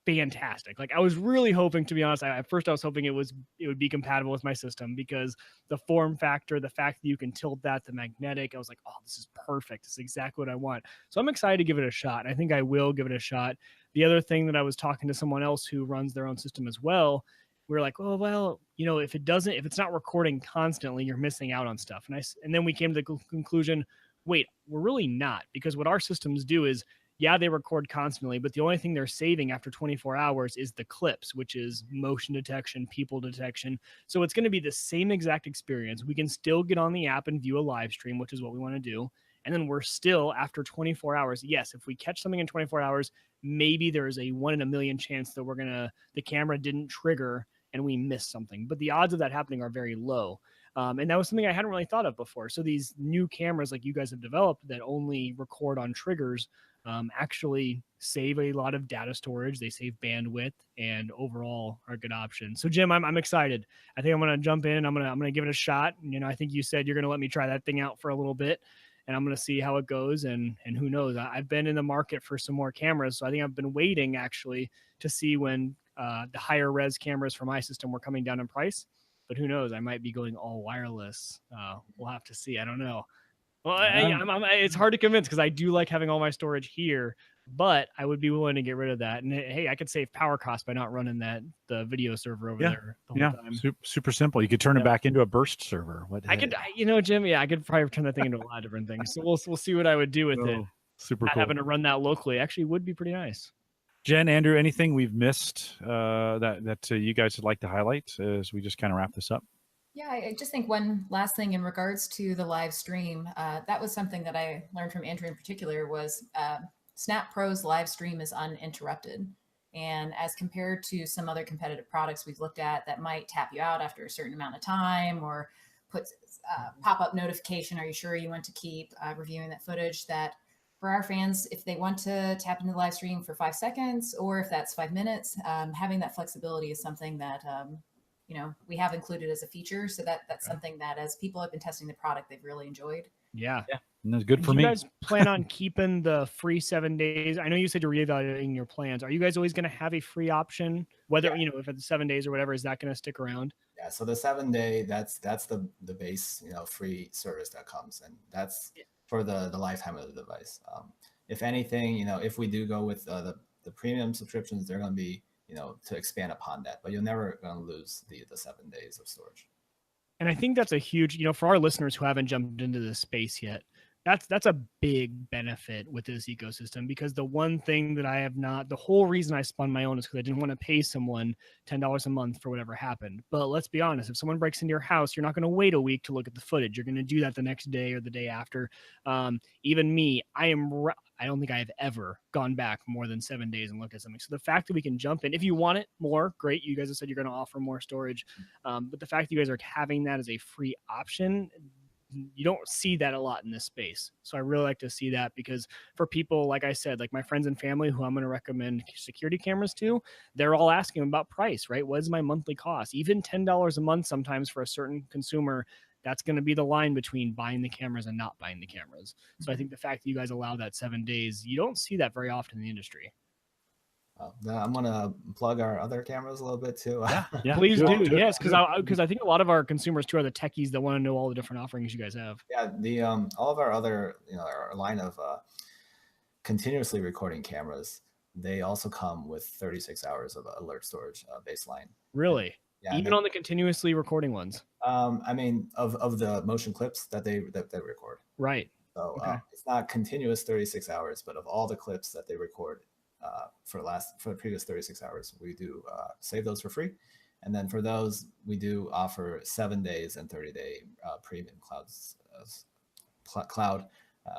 fantastic. Like I was really hoping, to be honest, at first I was hoping it would be compatible with my system because the form factor, the fact that you can tilt that, the magnetic, I was like, oh, this is perfect. This is exactly what I want. So I'm excited to give it a shot. I think I will give it a shot. The other thing that I was talking to someone else who runs their own system as well, we were like, oh, well, if it's not recording constantly, you're missing out on stuff. And then we came to the conclusion, wait, we're really not, because what our systems do is, yeah, they record constantly, but the only thing they're saving after 24 hours is the clips, which is motion detection, people detection. So it's going to be the same exact experience. We can still get on the app and view a live stream, which is what we want to do. And then we're still, after 24 hours, yes, if we catch something in 24 hours, maybe there's a 1 in a million chance that the camera didn't trigger and we missed something. But the odds of that happening are very low. And that was something I hadn't really thought of before. So these new cameras like you guys have developed that only record on triggers actually save a lot of data storage. They save bandwidth and overall are a good option. So Jim, I'm excited. I think I'm going to jump in. I'm going to give it a shot. I think you said you're going to let me try that thing out for a little bit, and I'm going to see how it goes. And who knows, I've been in the market for some more cameras. So I think I've been waiting actually to see when the higher res cameras for my system were coming down in price, but who knows, I might be going all wireless. We'll have to see. I don't know. Well, it's hard to convince because I do like having all my storage here, but I would be willing to get rid of that. And hey, I could save power costs by not running the video server over there the whole time. Super simple. You could turn it back into a burst server. Jim, I could probably turn that thing into a lot of different things. So we'll see what I would do with it. Super not cool. Having to run that locally actually would be pretty nice. Jen, Andrew, anything we've missed that you guys would like to highlight as we just kind of wrap this up? Yeah, I just think one last thing in regards to the live stream, that was something that I learned from Andrew in particular was Snap Pro's live stream is uninterrupted. And as compared to some other competitive products we've looked at that might tap you out after a certain amount of time or put pop-up notification, are you sure you want to keep reviewing that footage, that for our fans, if they want to tap into the live stream for 5 seconds, or if that's 5 minutes, having that flexibility is something that we have included as a feature. So that's something that as people have been testing the product, they've really enjoyed. Yeah. And that's good for me. Do you guys plan on keeping the free 7 days? I know you said you're reevaluating your plans. Are you guys always going to have a free option? Whether, if it's 7 days or whatever, is that going to stick around? Yeah. So the 7 day, that's the base, free service that comes, and that's for the lifetime of the device. If anything, if we do go with the premium subscriptions, they're going to be, to expand upon that. But you're never going to lose the 7 days of storage. And I think that's a huge, for our listeners who haven't jumped into this space yet, that's a big benefit with this ecosystem, because the one thing that I have not, the whole reason I spun my own is because I didn't want to pay someone $10 a month for whatever happened. But let's be honest, if someone breaks into your house, you're not going to wait a week to look at the footage. You're going to do that the next day or the day after. Even me, I don't think I have ever gone back more than 7 days and looked at something. So the fact that we can jump in, if you want it more, great. You guys have said you're going to offer more storage. But the fact that you guys are having that as a free option, you don't see that a lot in this space. So I really like to see that, because for people, like I said, like my friends and family who I'm going to recommend security cameras to, they're all asking about price, right? What is my monthly cost? Even $10 a month sometimes for a certain consumer, that's going to be the line between buying the cameras and not buying the cameras. So I think the fact that you guys allow that 7 days, you don't see that very often in the industry. I'm going to plug our other cameras a little bit too. Yeah, please do. Yes, because I think a lot of our consumers too are the techies that want to know all the different offerings you guys have. Yeah, the all of our other, our line of continuously recording cameras, they also come with 36 hours of alert storage baseline. Really? Yeah, even on the continuously recording ones. I mean, of the motion clips that they record. Right. So Okay. it's not continuous 36 hours, but of all the clips that they record for the previous 36 hours, we do save those for free. And then for those, we do offer 7 days and 30-day premium cloud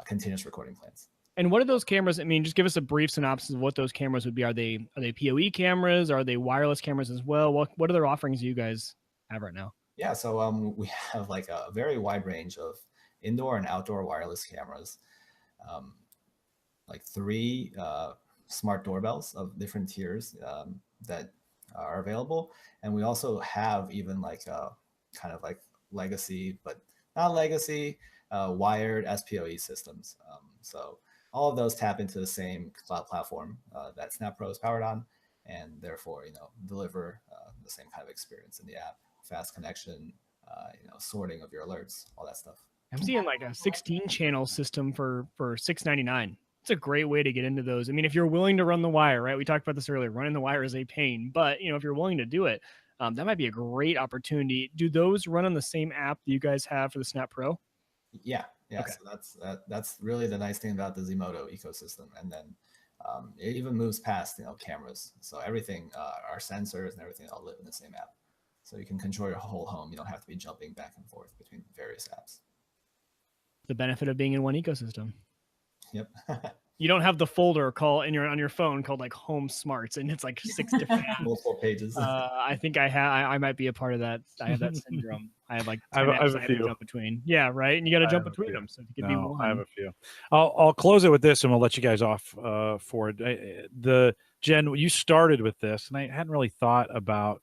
continuous recording plans. And what are those cameras? I mean, just give us a brief synopsis of what those cameras would be. Are they PoE cameras? Are they wireless cameras as well? What other offerings do you guys have right now? Yeah, so we have like a very wide range of indoor and outdoor wireless cameras, like 3 smart doorbells of different tiers that are available. And we also have even like kind of like legacy, but not legacy, wired SPoE systems. So all of those tap into the same cloud platform that Snap Pro is powered on, and therefore, deliver the same kind of experience in the app, fast connection, sorting of your alerts, all that stuff. I'm seeing like a 16 channel system for $6.99. It's a great way to get into those. I mean, if you're willing to run the wire, right? We talked about this earlier. Running the wire is a pain, but if you're willing to do it, that might be a great opportunity. Do those run on the same app that you guys have for the Snap Pro? Yeah. Okay. So that's really the nice thing about the Zmodo ecosystem. And then it even moves past cameras. So everything, our sensors and everything, all live in the same app. So you can control your whole home. You don't have to be jumping back and forth between various apps. The benefit of being in one ecosystem. Yep. You don't have the folder on your phone called like Home Smarts, and it's like 6 different apps. Multiple pages. I think I might be a part of that. I have that syndrome. I have like 10 I have apps a I have to few. jump between. Yeah, right. And you got to jump between few. them. So if you could be No, one. I have a few. I'll close it with this, and we'll let you guys off for it. Jen, you started with this, and I hadn't really thought about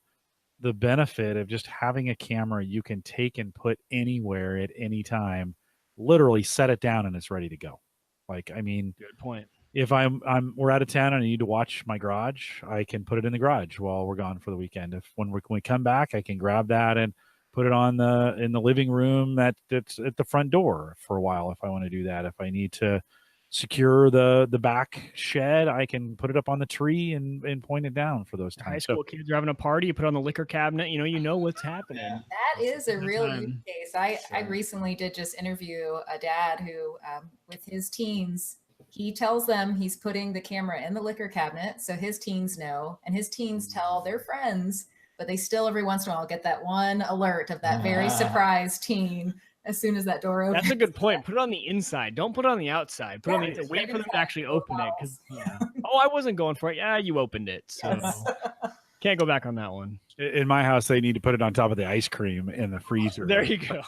the benefit of just having a camera you can take and put anywhere at any time. Literally set it down and it's ready to go. Like, I mean, Good point. if we're out of town and I need to watch my garage, I can put it in the garage while we're gone for the weekend. When we come back, I can grab that and put it in the living room that's at the front door for a while if I want to do that. If I need to secure the back shed, I can put it up on the tree and point it down for those times. High school kids are having a party, you put it on the liquor cabinet, you know what's happening. Yeah. That is a real use time. case. I Sure. recently did just interview a dad who, with his teens, he tells them he's putting the camera in the liquor cabinet so his teens know, and his teens tell their friends, but they still every once in a while get that one alert of that very surprised teen as soon as that door opens. That's a good point. Put it on the inside. Don't put it on the outside. Put it on the Yeah, inside. Wait right for them to actually open it. Because Yeah. I wasn't going for it. Yeah, you opened it. So Yes. can't go back on that one. In my house, they need to put it on top of the ice cream in the freezer. There you go.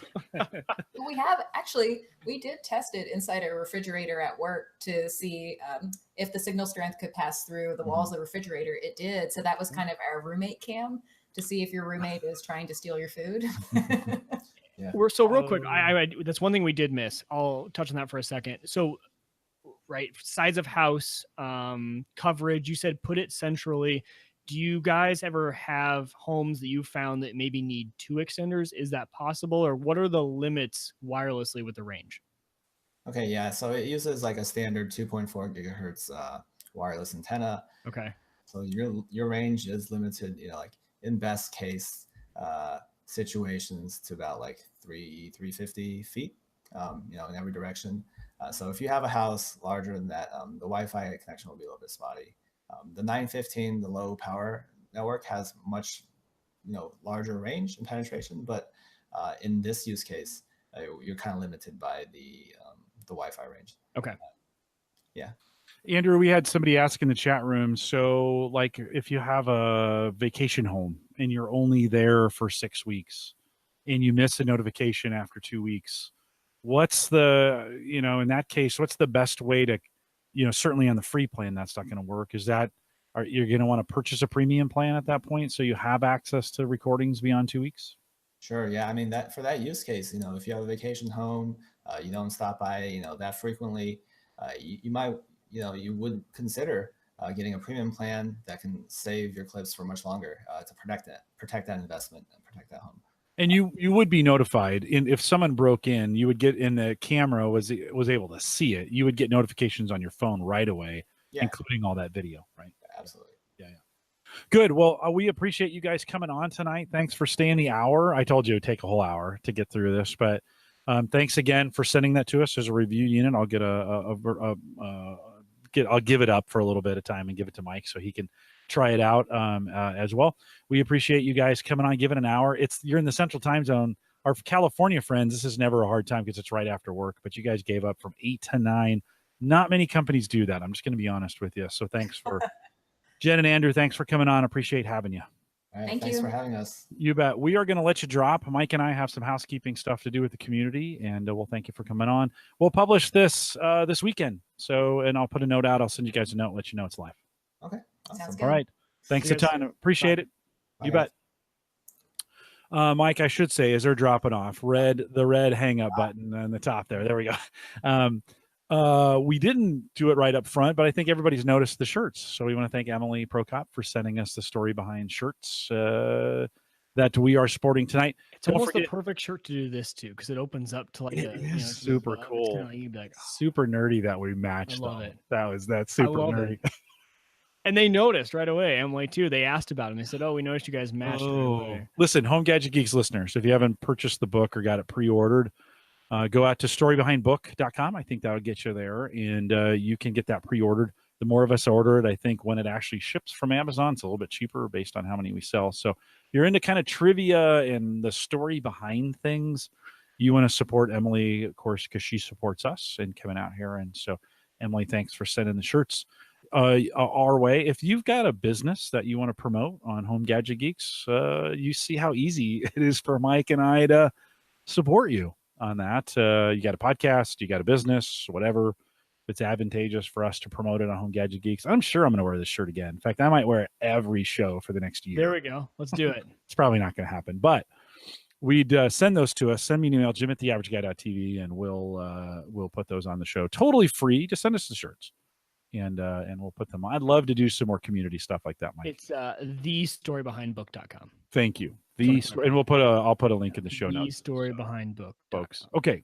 We did test it inside a refrigerator at work to see if the signal strength could pass through the walls of the refrigerator. It did. So that was kind of our roommate cam to see if your roommate is trying to steal your food. Yeah. So real quick, I that's one thing we did miss. I'll touch on that for a second. So, right, size of house, coverage. You said put it centrally. Do you guys ever have homes that you found that maybe need 2 extenders? Is that possible, or what are the limits wirelessly with the range? Okay, yeah. So it uses like a standard 2.4 gigahertz wireless antenna. Okay. So your range is limited, like in best case situations to about like 350 feet, in every direction. So if you have a house larger than that, the Wi-Fi connection will be a little bit spotty. The 915, the low power network, has much, larger range and penetration, but in this use case, you're kind of limited by the Wi-Fi range. Okay. Yeah. Andrew, we had somebody ask in the chat room. So, like, if you have a vacation home and you're only there for 6 weeks and you miss a notification after 2 weeks, what's the, in that case, what's the best way to, certainly on the free plan, that's not going to work. Is that, you're going to want to purchase a premium plan at that point so you have access to recordings beyond 2 weeks? Sure. Yeah. I mean, that for that use case, if you have a vacation home, you don't stop by, that frequently, you might, you would consider getting a premium plan that can save your clips for much longer to protect that investment and protect that home. And you would be notified if someone broke in. You would get in the camera was able to see it. You would get notifications on your phone right away, including all that video, right? Absolutely. Yeah. Good. Well, we appreciate you guys coming on tonight. Thanks for staying the hour. I told you it would take a whole hour to get through this, but thanks again for sending that to us as a review unit. I'll get I'll give it up for a little bit of time and give it to Mike so he can try it out as well. We appreciate you guys coming on, giving an hour. You're in the Central Time Zone. Our California friends, this is never a hard time because it's right after work, but you guys gave up from 8 to 9. Not many companies do that. I'm just going to be honest with you. So thanks for Jen and Andrew. Thanks for coming on. Appreciate having you. All right, Thank thanks you for having us. You bet. We are going to let you drop. Mike and I have some housekeeping stuff to do with the community, and we'll thank you for coming on. We'll publish this this weekend. And I'll put a note out. I'll send you guys a note, let you know it's live. Okay. Awesome. Sounds good. All right. Thanks a ton. Appreciate it. Bye, You guys. bet. Mike, I should say, as they're dropping off, the red hang up button on the top there. There we go. We didn't do it right up front, but I think everybody's noticed the shirts. So we want to thank Emily Prokop for sending us the story behind shirts that we are sporting tonight. It's almost the perfect shirt to do this to because it opens up to like super cool. Like, you'd be like, super nerdy that we matched. I love it. That's super nerdy. And they noticed right away, Emily too. They asked about it. And they said, "Oh, we noticed you guys matched." Listen, Home Gadget Geeks listeners, if you haven't purchased the book or got it pre-ordered, go out to storybehindbook.com. I think that would get you there, and you can get that pre-ordered. The more of us order it, I think when it actually ships from Amazon, it's a little bit cheaper based on how many we sell. So if you're into kind of trivia and the story behind things, you want to support Emily, of course, because she supports us and coming out here. And so, Emily, thanks for sending the shirts our way. If you've got a business that you want to promote on Home Gadget Geeks, you see how easy it is for Mike and I to support you on that. You got a podcast, you got a business, whatever. It's advantageous for us to promote it on Home Gadget Geeks. I'm sure I'm going to wear this shirt again. In fact, I might wear it every show for the next year. There we go. Let's do it. It's probably not going to happen, but we'd send those to us. Send me an email, jim@theaverageguy.tv, and we'll put those on the show. Totally free. Just send us the shirts, and we'll put them on. I'd love to do some more community stuff like that, Mike. It's thestorybehindbook.com. Thank you. And I'll put a link in the show notes. The Story Behind Book, folks. Okay,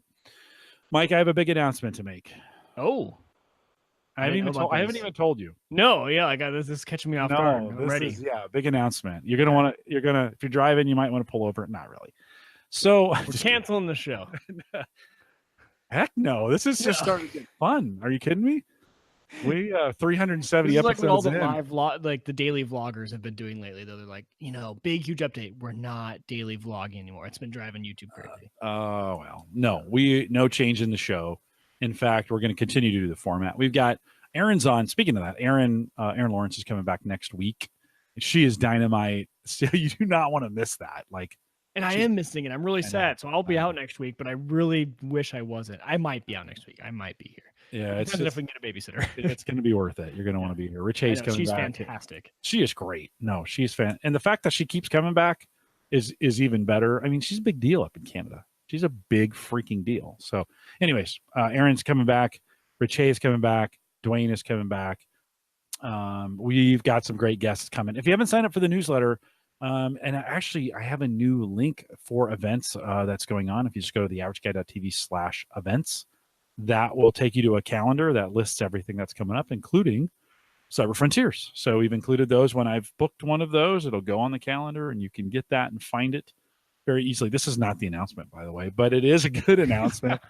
Mike, I have a big announcement to make. Oh, I haven't even told you. No, yeah, I got this. This is catching me off guard. I'm ready. Big announcement. You're gonna if you're driving, you might want to pull over. Not really. So we're canceling the show. Heck no. This is just starting to get fun. Are you kidding me? We 370 this is episodes. Like all the live like the daily vloggers have been doing lately. Though they're like, big huge update. We're not daily vlogging anymore. It's been driving YouTube crazy. Oh well, no change in the show. In fact, we're going to continue to do the format. We've got Erin's on. Speaking of that, Erin Lawrence is coming back next week. She is dynamite. So you do not want to miss that. And I am missing it. I'm really sad. So I'll be out next week, but I really wish I wasn't. I might be out next week. I might be here. Yeah, it's if we can get a babysitter. It's going to be worth it. You're going to want to be here. Rich Hayes coming she's back. She's fantastic. She is great. No, she's fan. And the fact that she keeps coming back is even better. I mean, she's a big deal up in Canada. She's a big freaking deal. So anyways, Erin's coming back. Rich Hayes coming back. Dwayne is coming back. We've got some great guests coming. If you haven't signed up for the newsletter, and actually I have a new link for events that's going on. If you just go to theaverageguy.tv/events, that will take you to a calendar that lists everything that's coming up, including Cyber Frontiers. So we've included those. When I've booked one of those, it'll go on the calendar and you can get that and find it very easily. This is not the announcement, by the way, but it is a good announcement.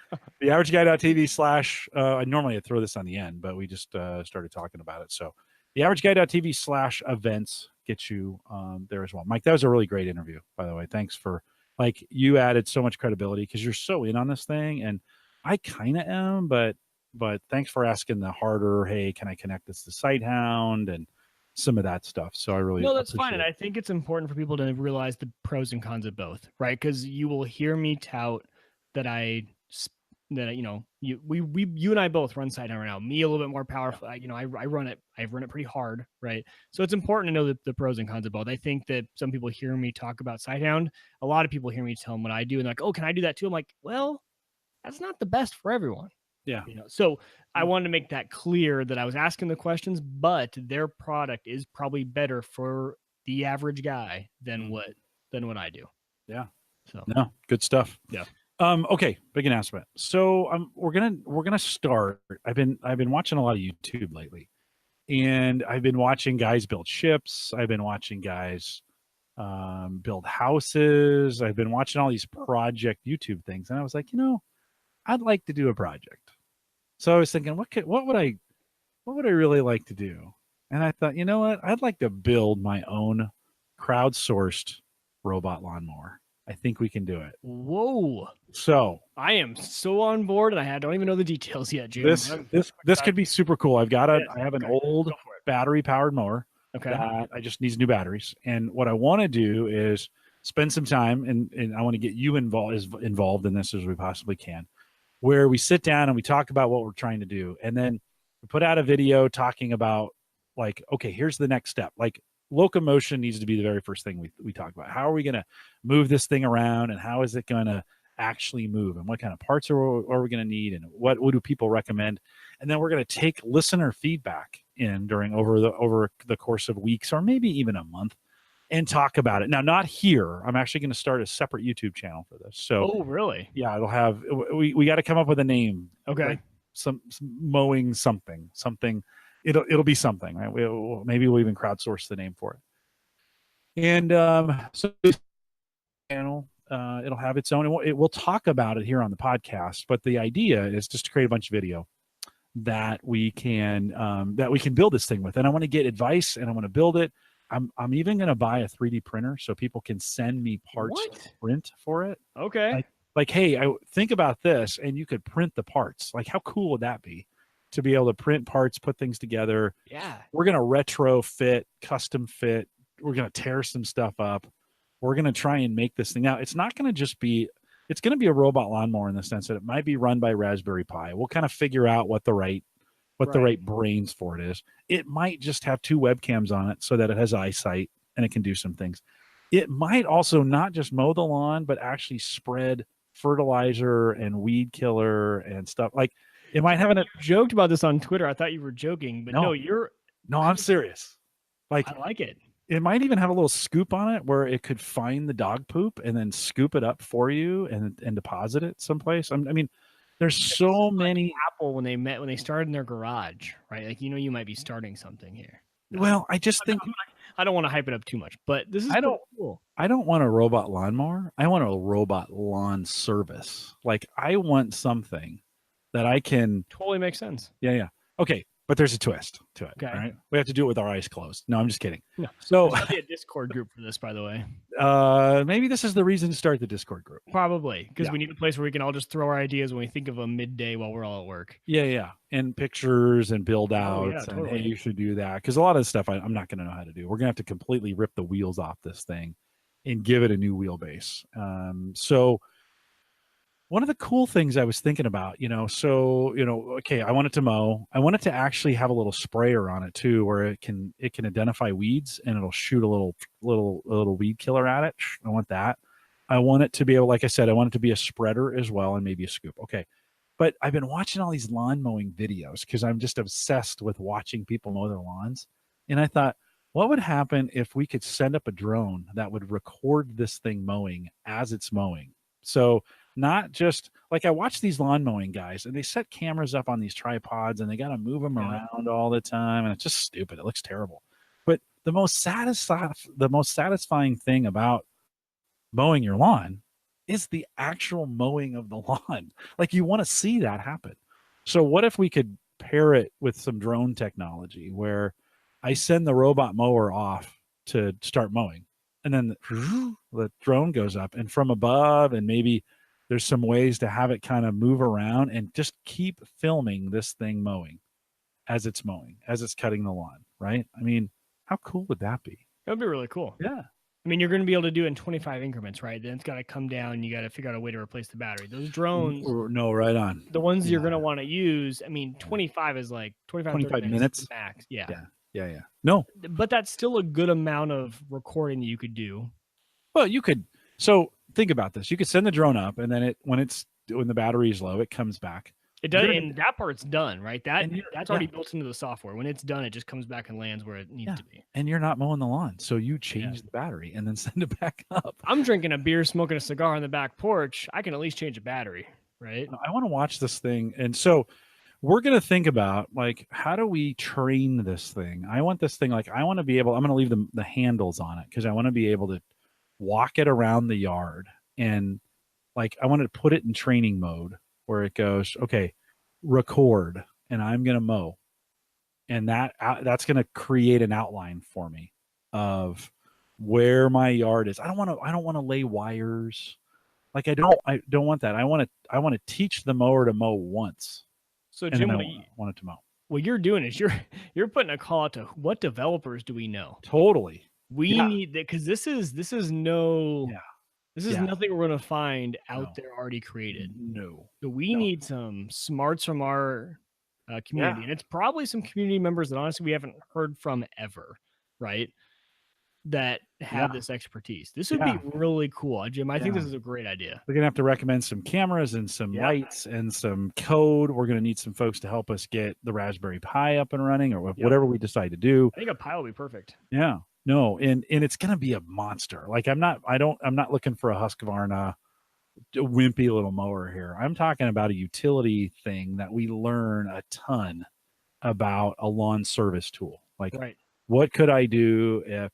The averageguy.tv/ normally I throw this on the end, but we just started talking about it. So the averageguy.tv/events gets you there as well. Mike, that was a really great interview, by the way. Thanks for, like, you added so much credibility because you're so in on this thing, and I kind of am, but thanks for asking the harder, hey, can I connect this to SiteHound and some of that stuff. So I really that's fine. appreciate And I think it's important for people to realize the pros and cons of both, right? Because you will hear me tout that you and I both run SiteHound right now. Me a little bit more powerful. I run it pretty hard, right? So it's important to know the pros and cons of both. I think that some people hear me talk about SiteHound. A lot of people hear me tell them what I do, and they're like, oh, can I do that too? I'm like, well, that's not the best for everyone. Yeah. So I wanted to make that clear that I was asking the questions, but their product is probably better for the average guy than what I do. Yeah. So no, good stuff. Yeah. Okay, big announcement. So we're gonna start. I've been watching a lot of YouTube lately, and I've been watching guys build ships. I've been watching guys build houses. I've been watching all these project YouTube things, and I was like, I'd like to do a project. So I was thinking, what would I really like to do? And I thought, you know what? I'd like to build my own crowdsourced robot lawnmower. I think we can do it. Whoa. So I am so on board, and I don't even know the details yet, Jim. This could be super cool. I have an old battery powered mower. Okay. That I just needs new batteries. And what I want to do is spend some time, and I want to get you involved in this as we possibly can, where we sit down and we talk about what we're trying to do. And then we put out a video talking about, like, okay, here's the next step. Like, locomotion needs to be the very first thing we talk about. How are we going to move this thing around, and how is it going to actually move, and what kind of parts are we going to need, and what do people recommend? And then we're going to take listener feedback in over the course of weeks, or maybe even a month, and talk about it. Now, not here. I'm actually going to start a separate YouTube channel for this. So, oh, really? Yeah, it'll have. We got to come up with a name. Okay. Like some mowing something. It'll be something, right? Maybe we'll even crowdsource the name for it. And so this channel, it'll have its own. We'll talk about it here on the podcast. But the idea is just to create a bunch of video that we can build this thing with. And I want to get advice, and I want to build it. I'm even going to buy a 3D printer so people can send me parts to print for it. Okay. Like, hey, I think about this, and you could print the parts. Like, how cool would that be to be able to print parts, put things together? Yeah. We're going to retrofit, custom fit. We're going to tear some stuff up. We're going to try and make this thing. Now, it's not going to just be, it's going to be a robot lawnmower in the sense that it might be run by Raspberry Pi. We'll kind of figure out what the right brains for it is. It might just have 2 webcams on it so that it has eyesight and it can do some things. It might also not just mow the lawn, but actually spread fertilizer and weed killer and stuff. Like, it might have You joked about this on Twitter. I thought you were joking, but no, I'm serious. Like, I like it. It might even have a little scoop on it where it could find the dog poop and then scoop it up for you and deposit it someplace. I mean, there's so many. Apple, when they started in their garage, right? Like, you might be starting something here. Well, I just think I don't want to hype it up too much, but this is cool. I don't want a robot lawnmower. I want a robot lawn service. Like, I want something that I can. Totally makes sense. Yeah. Okay. But there's a twist to it. Okay. All right. We have to do it with our eyes closed. No, I'm just kidding. No. So there's be a Discord group for this, by the way. Maybe this is the reason to start the Discord group. Probably, because we need a place where we can all just throw our ideas when we think of a midday while we're all at work. Yeah. And pictures and build outs. Totally. And hey, you should do that. Because a lot of the stuff I'm not going to know how to do. We're going to have to completely rip the wheels off this thing and give it a new wheelbase. So one of the cool things I was thinking about, okay, I want it to mow. I want it to actually have a little sprayer on it too, where it can identify weeds and it'll shoot a little weed killer at it. I want that. I want it to be able, like I said, I want it to be a spreader as well and maybe a scoop. Okay. But I've been watching all these lawn mowing videos because I'm just obsessed with watching people mow their lawns. And I thought, what would happen if we could send up a drone that would record this thing mowing as it's mowing? So not just like I watch these lawn mowing guys and they set cameras up on these tripods and they got to move them around all the time. And it's just stupid. It looks terrible. But the most satisfying thing about mowing your lawn is the actual mowing of the lawn. Like you want to see that happen. So what if we could pair it with some drone technology where I send the robot mower off to start mowing and then the drone goes up and from above, and maybe there's some ways to have it kind of move around and just keep filming this thing mowing as it's cutting the lawn, right? I mean, how cool would that be? That would be really cool. Yeah. I mean, you're going to be able to do it in 25 increments, right? Then it's got to come down. You got to figure out a way to replace the battery. Those drones, no, right on. the ones you're going to want to use. I mean, 25 is like 25 minutes max. Yeah. No, but that's still a good amount of recording that you could do. Well, you could. So think about this. You could send the drone up, and then when the battery is low, it comes back. It does, and that part's done, right? That's already built into the software. When it's done, it just comes back and lands where it needs to be. And you're not mowing the lawn, so you change the battery and then send it back up. I'm drinking a beer, smoking a cigar on the back porch. I can at least change a battery, right? I want to watch this thing, and so we're going to think about like how do we train this thing? I want this thing like I want to be able. I'm going to leave the handles on it because I want to be able to walk it around the yard and like I want to put it in training mode where it goes, okay, record, and I'm going to mow. And that's going to create an outline for me of where my yard is. I don't want to lay wires. Like I don't want that. I want to teach the mower to mow once. So Jim, I want it to mow. What you're doing is you're putting a call out to what developers do we know? Totally. We need that because this is nothing we're going to find out there already created. No. So we need some smarts from our community, and it's probably some community members that honestly we haven't heard from ever, right? That have this expertise. This would be really cool, Jim. I think this is a great idea. We're gonna have to recommend some cameras and some lights and some code. We're gonna need some folks to help us get the Raspberry Pi up and running, or whatever we decide to do. I think a Pi will be perfect. Yeah. No, and it's gonna be a monster. Like I'm not looking for a Husqvarna wimpy little mower here. I'm talking about a utility thing that we learn a ton about a lawn service tool. Like what could I do if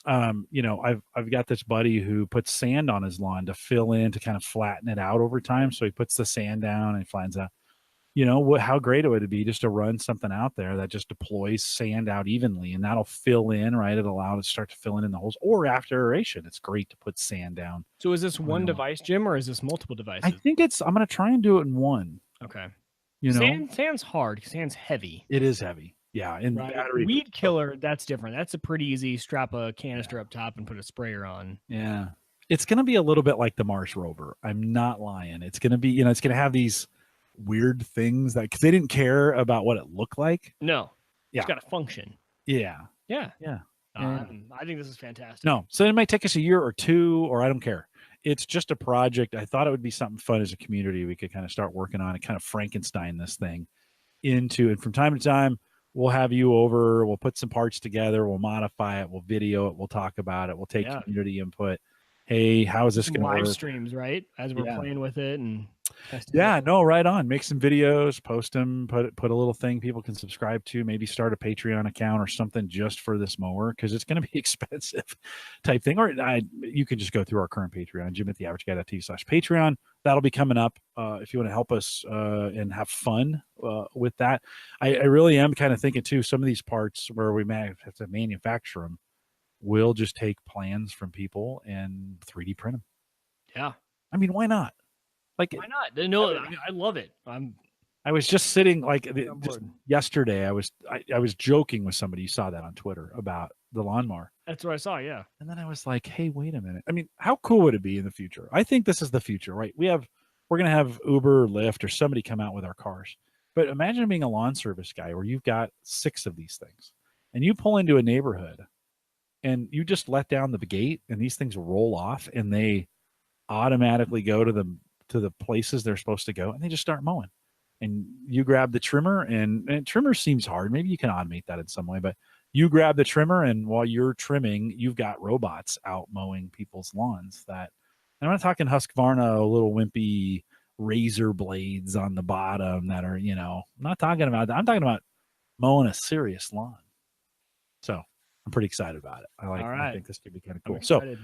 I've got this buddy who puts sand on his lawn to fill in, to kind of flatten it out over time. So he puts the sand down and flattens out. How great it would be just to run something out there that just deploys sand out evenly, and that'll fill in, right? It'll allow it to start to fill in the holes, or after aeration, it's great to put sand down. So is this one device, Jim, or is this multiple devices? I think I'm going to try and do it in one. Okay. Sand's hard. Sand's heavy. It is heavy. Yeah. And battery. Weed killer, that's different. That's a pretty easy. Strap a canister up top and put a sprayer on. Yeah. It's going to be a little bit like the Mars rover. I'm not lying. It's going to be, it's going to have these weird things that, because they didn't care about what it looked like. No. It's got to function. Yeah. I think this is fantastic. No. So it might take us a year or two, or I don't care. It's just a project. I thought it would be something fun as a community we could kind of start working on and kind of Frankenstein this thing into. And from time to time, we'll have you over. We'll put some parts together. We'll modify it. We'll video it. We'll talk about it. We'll take community input. Hey, how is this going to work? Live streams, right? As we're playing with it and right on. Make some videos, post them, put a little thing people can subscribe to. Maybe start a Patreon account or something just for this mower, because it's going to be expensive type thing. Or you can just go through our current Patreon, jim@theaverageguy.tv/Patreon. That'll be coming up if you want to help us and have fun with that. I really am kind of thinking too, some of these parts where we may have to manufacture them, we'll just take plans from people and 3D print them. Yeah. I mean, why not? Like, why not? No, I love it. I was just sitting yesterday. I was joking with somebody. You saw that on Twitter about the lawnmower. That's what I saw. Yeah. And then I was like, hey, wait a minute. I mean, how cool would it be in the future? I think this is the future, right? We're going to have Uber, Lyft, or somebody come out with our cars. But imagine being a lawn service guy where you've got 6 of these things and you pull into a neighborhood and you just let down the gate and these things roll off and they automatically go to the places they're supposed to go, and they just start mowing. And you grab the trimmer, and trimmer seems hard. Maybe you can automate that in some way, but you grab the trimmer, and while you're trimming, you've got robots out mowing people's lawns that And I'm not talking Husqvarna, little wimpy razor blades on the bottom that are, I'm not talking about that. I'm talking about mowing a serious lawn. So I'm pretty excited about it. All right. I think this could be kind of I'm cool. So excited.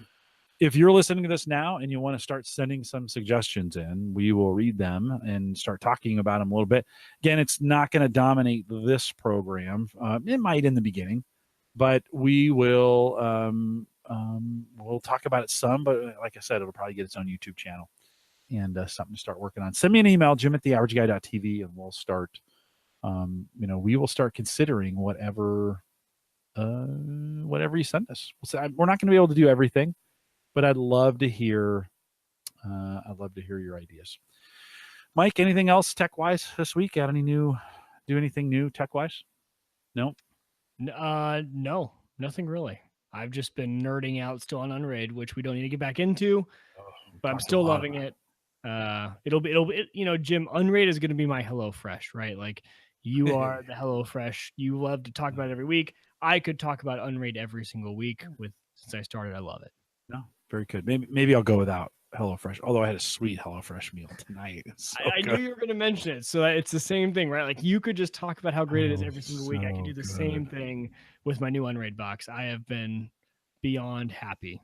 if you're listening to this now and you want to start sending some suggestions in, we will read them and start talking about them a little bit. Again, it's not going to dominate this program. It might in the beginning, but we will we'll talk about it some. But like I said, it'll probably get its own YouTube channel and something to start working on. Send me an email, jim@theaverageguy.tv, and we'll start. We will start considering whatever you send us. We're not going to be able to do everything, but I'd love to hear your ideas. Mike, anything else tech wise this week? Do anything new tech wise? No. No, nothing really. I've just been nerding out still on Unraid, which we don't need to get back into, but I'm still loving it. It'll be, Jim, Unraid is going to be my HelloFresh, right? Like you are the HelloFresh. You love to talk about it every week. I could talk about Unraid every single week since I started. I love it. No, very good. Maybe I'll go without HelloFresh. Although I had a sweet HelloFresh meal tonight. I knew you were going to mention it. So it's the same thing, right? Like you could just talk about how great it is every single week. I could do the same thing with my new Unraid box. I have been beyond happy.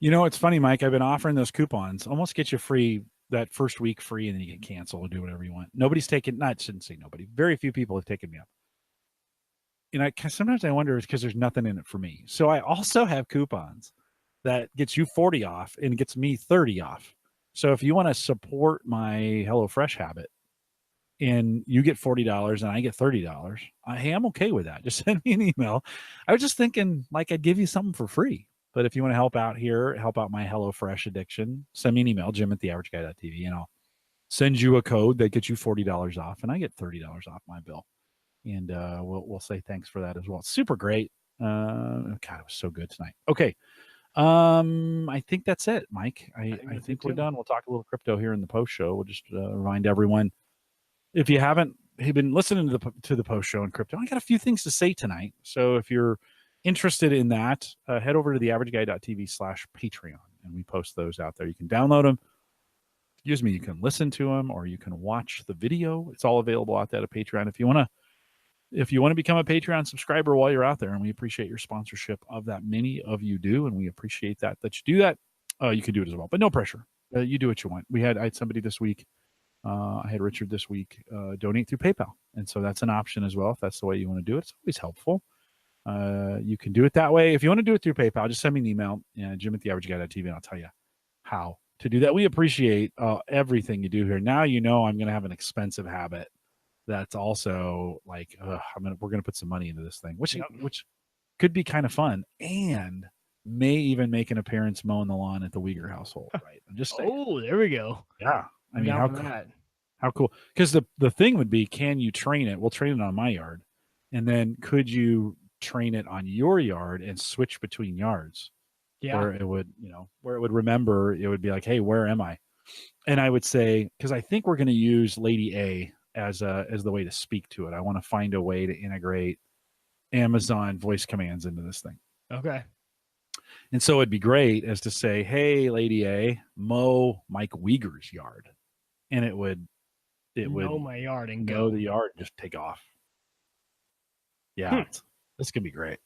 It's funny, Mike. I've been offering those coupons. Almost get you free that first week free, and then you can cancel or do whatever you want. Nobody's taken. I shouldn't say nobody. Very few people have taken me up. And sometimes I wonder it's because there's nothing in it for me. So I also have coupons that gets you 40 off and gets me 30 off. So if you want to support my HelloFresh habit and you get $40 and I get $30, I'm okay with that. Just send me an email. I was just thinking I'd give you something for free. But if you want to help out here, help out my HelloFresh addiction, send me an email, jim@theaverageguy.tv, and I'll send you a code that gets you $40 off and I get $30 off my bill. And we'll say thanks for that as well. Super great. God, it was so good tonight. Okay. I think that's it, Mike. I think we're done. We'll talk a little crypto here in the post show. We'll just remind everyone, if you haven't been listening to the post show in crypto, I got a few things to say tonight. So if you're interested in that, head over to theaverageguy.tv/Patreon, and we post those out there. You can download them. You can listen to them, or you can watch the video. It's all available out there at Patreon. If you want to become a Patreon subscriber while you're out there, and we appreciate your sponsorship of that. Many of you do, and we appreciate that you do that. You can do it as well, but no pressure. You do what you want. I had somebody this week. I had Richard this week donate through PayPal, and so that's an option as well. If that's the way you want to do it, it's always helpful. You can do it that way. If you want to do it through PayPal, just send me an email, jim@theaverageguy.tv, and I'll tell you how to do that. We appreciate everything you do here. Now I'm going to have an expensive habit. That's also we're going to put some money into this thing, which could be kind of fun, and may even make an appearance mowing the lawn at the Wieger household. Right? I'm just saying. Oh, there we go. Yeah, I mean, how cool? Because the thing would be, can you train it? We'll train it on my yard, and then could you train it on your yard and switch between yards? Yeah, where it would remember. It would be like, hey, where am I? And I would say, because I think we're going to use Lady A as the way to speak to it. I want to find a way to integrate Amazon voice commands into this thing. Okay. And so it'd be great as to say, hey, Lady A, mow Mike Wieger's yard. And it would mow my yard and go the yard and just take off. Yeah. This could be great.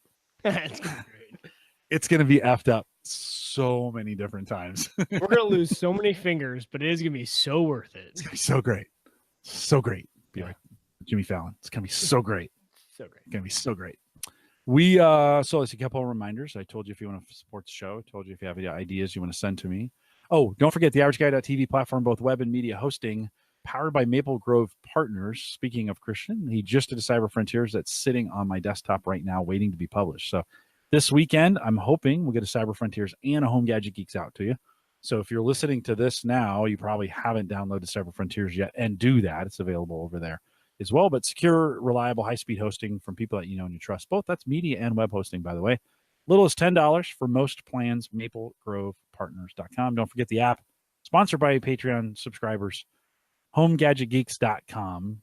It's going to be great. It's going to be effed up so many different times. We're going to lose so many fingers, but it is going to be so worth it. It's going to be so great. So great. Be like Jimmy Fallon. It's going to be so great. So great. It's going to be so great. We so there's a couple of reminders. I told you if you want to support the show. I told you if you have any ideas you want to send to me. Oh, don't forget the AverageGuy.tv platform, both web and media hosting, powered by Maple Grove Partners. Speaking of Christian, he just did a Cyber Frontiers that's sitting on my desktop right now waiting to be published. So this weekend, I'm hoping we'll get a Cyber Frontiers and a Home Gadget Geeks out to you. So if you're listening to this now, you probably haven't downloaded Cyber Frontiers yet, and do that. It's available over there as well. But secure, reliable, high-speed hosting from people that you know and you trust. Both that's media and web hosting, by the way. Little as $10 for most plans, maplegrovepartners.com. Don't forget the app, sponsored by Patreon subscribers, homegadgetgeeks.com.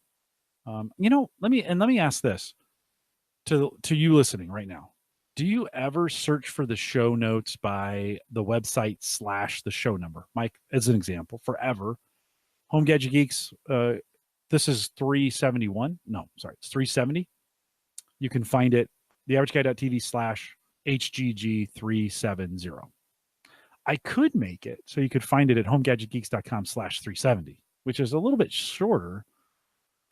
Let me ask this to you listening right now. Do you ever search for the show notes by the website / the show number? Mike, as an example, forever, Home Gadget Geeks, this is 371. No, sorry, it's 370. You can find it, theaverageguy.tv / HGG370. I could make it so you could find it at homegadgetgeeks.com / 370, which is a little bit shorter,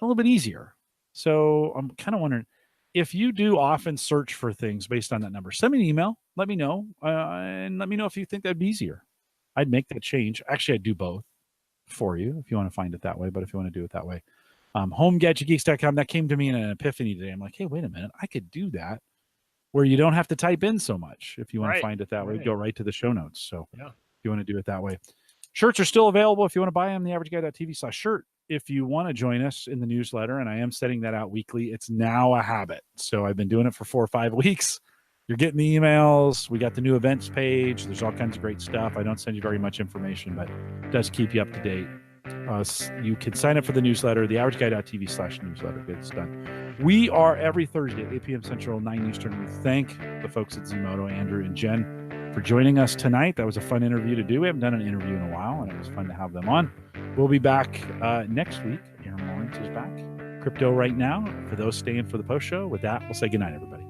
a little bit easier. So I'm kind of wondering, if you do often search for things based on that number, send me an email, let me know, and let me know if you think that'd be easier. I'd make that change. Actually, I'd do both for you if you want to find it that way, but if you want to do it that way. Homegadgetgeeks.com, that came to me in an epiphany today. I'm like, hey, wait a minute, I could do that where you don't have to type in so much. If you want to find it that way, go right to the show notes. So if you want to do it that way. Shirts are still available if you want to buy them, theaverageguy.tv / shirt. If you want to join us in the newsletter, and I am setting that out weekly, it's now a habit. So I've been doing it for 4 or 5 weeks. You're getting the emails. We got the new events page. There's all kinds of great stuff. I don't send you very much information, but it does keep you up to date. You can sign up for the newsletter, theaverageguy.tv / newsletter. It's done. We are every Thursday at 8 p.m. Central, 9 Eastern. We thank the folks at Zmodo, Andrew and Jen, for joining us tonight. That was a fun interview to do. We haven't done an interview in a while, and it was fun to have them on. We'll be back next week. Aaron Lawrence is back. Crypto right now for those staying for the post show. With that, we'll say goodnight, everybody.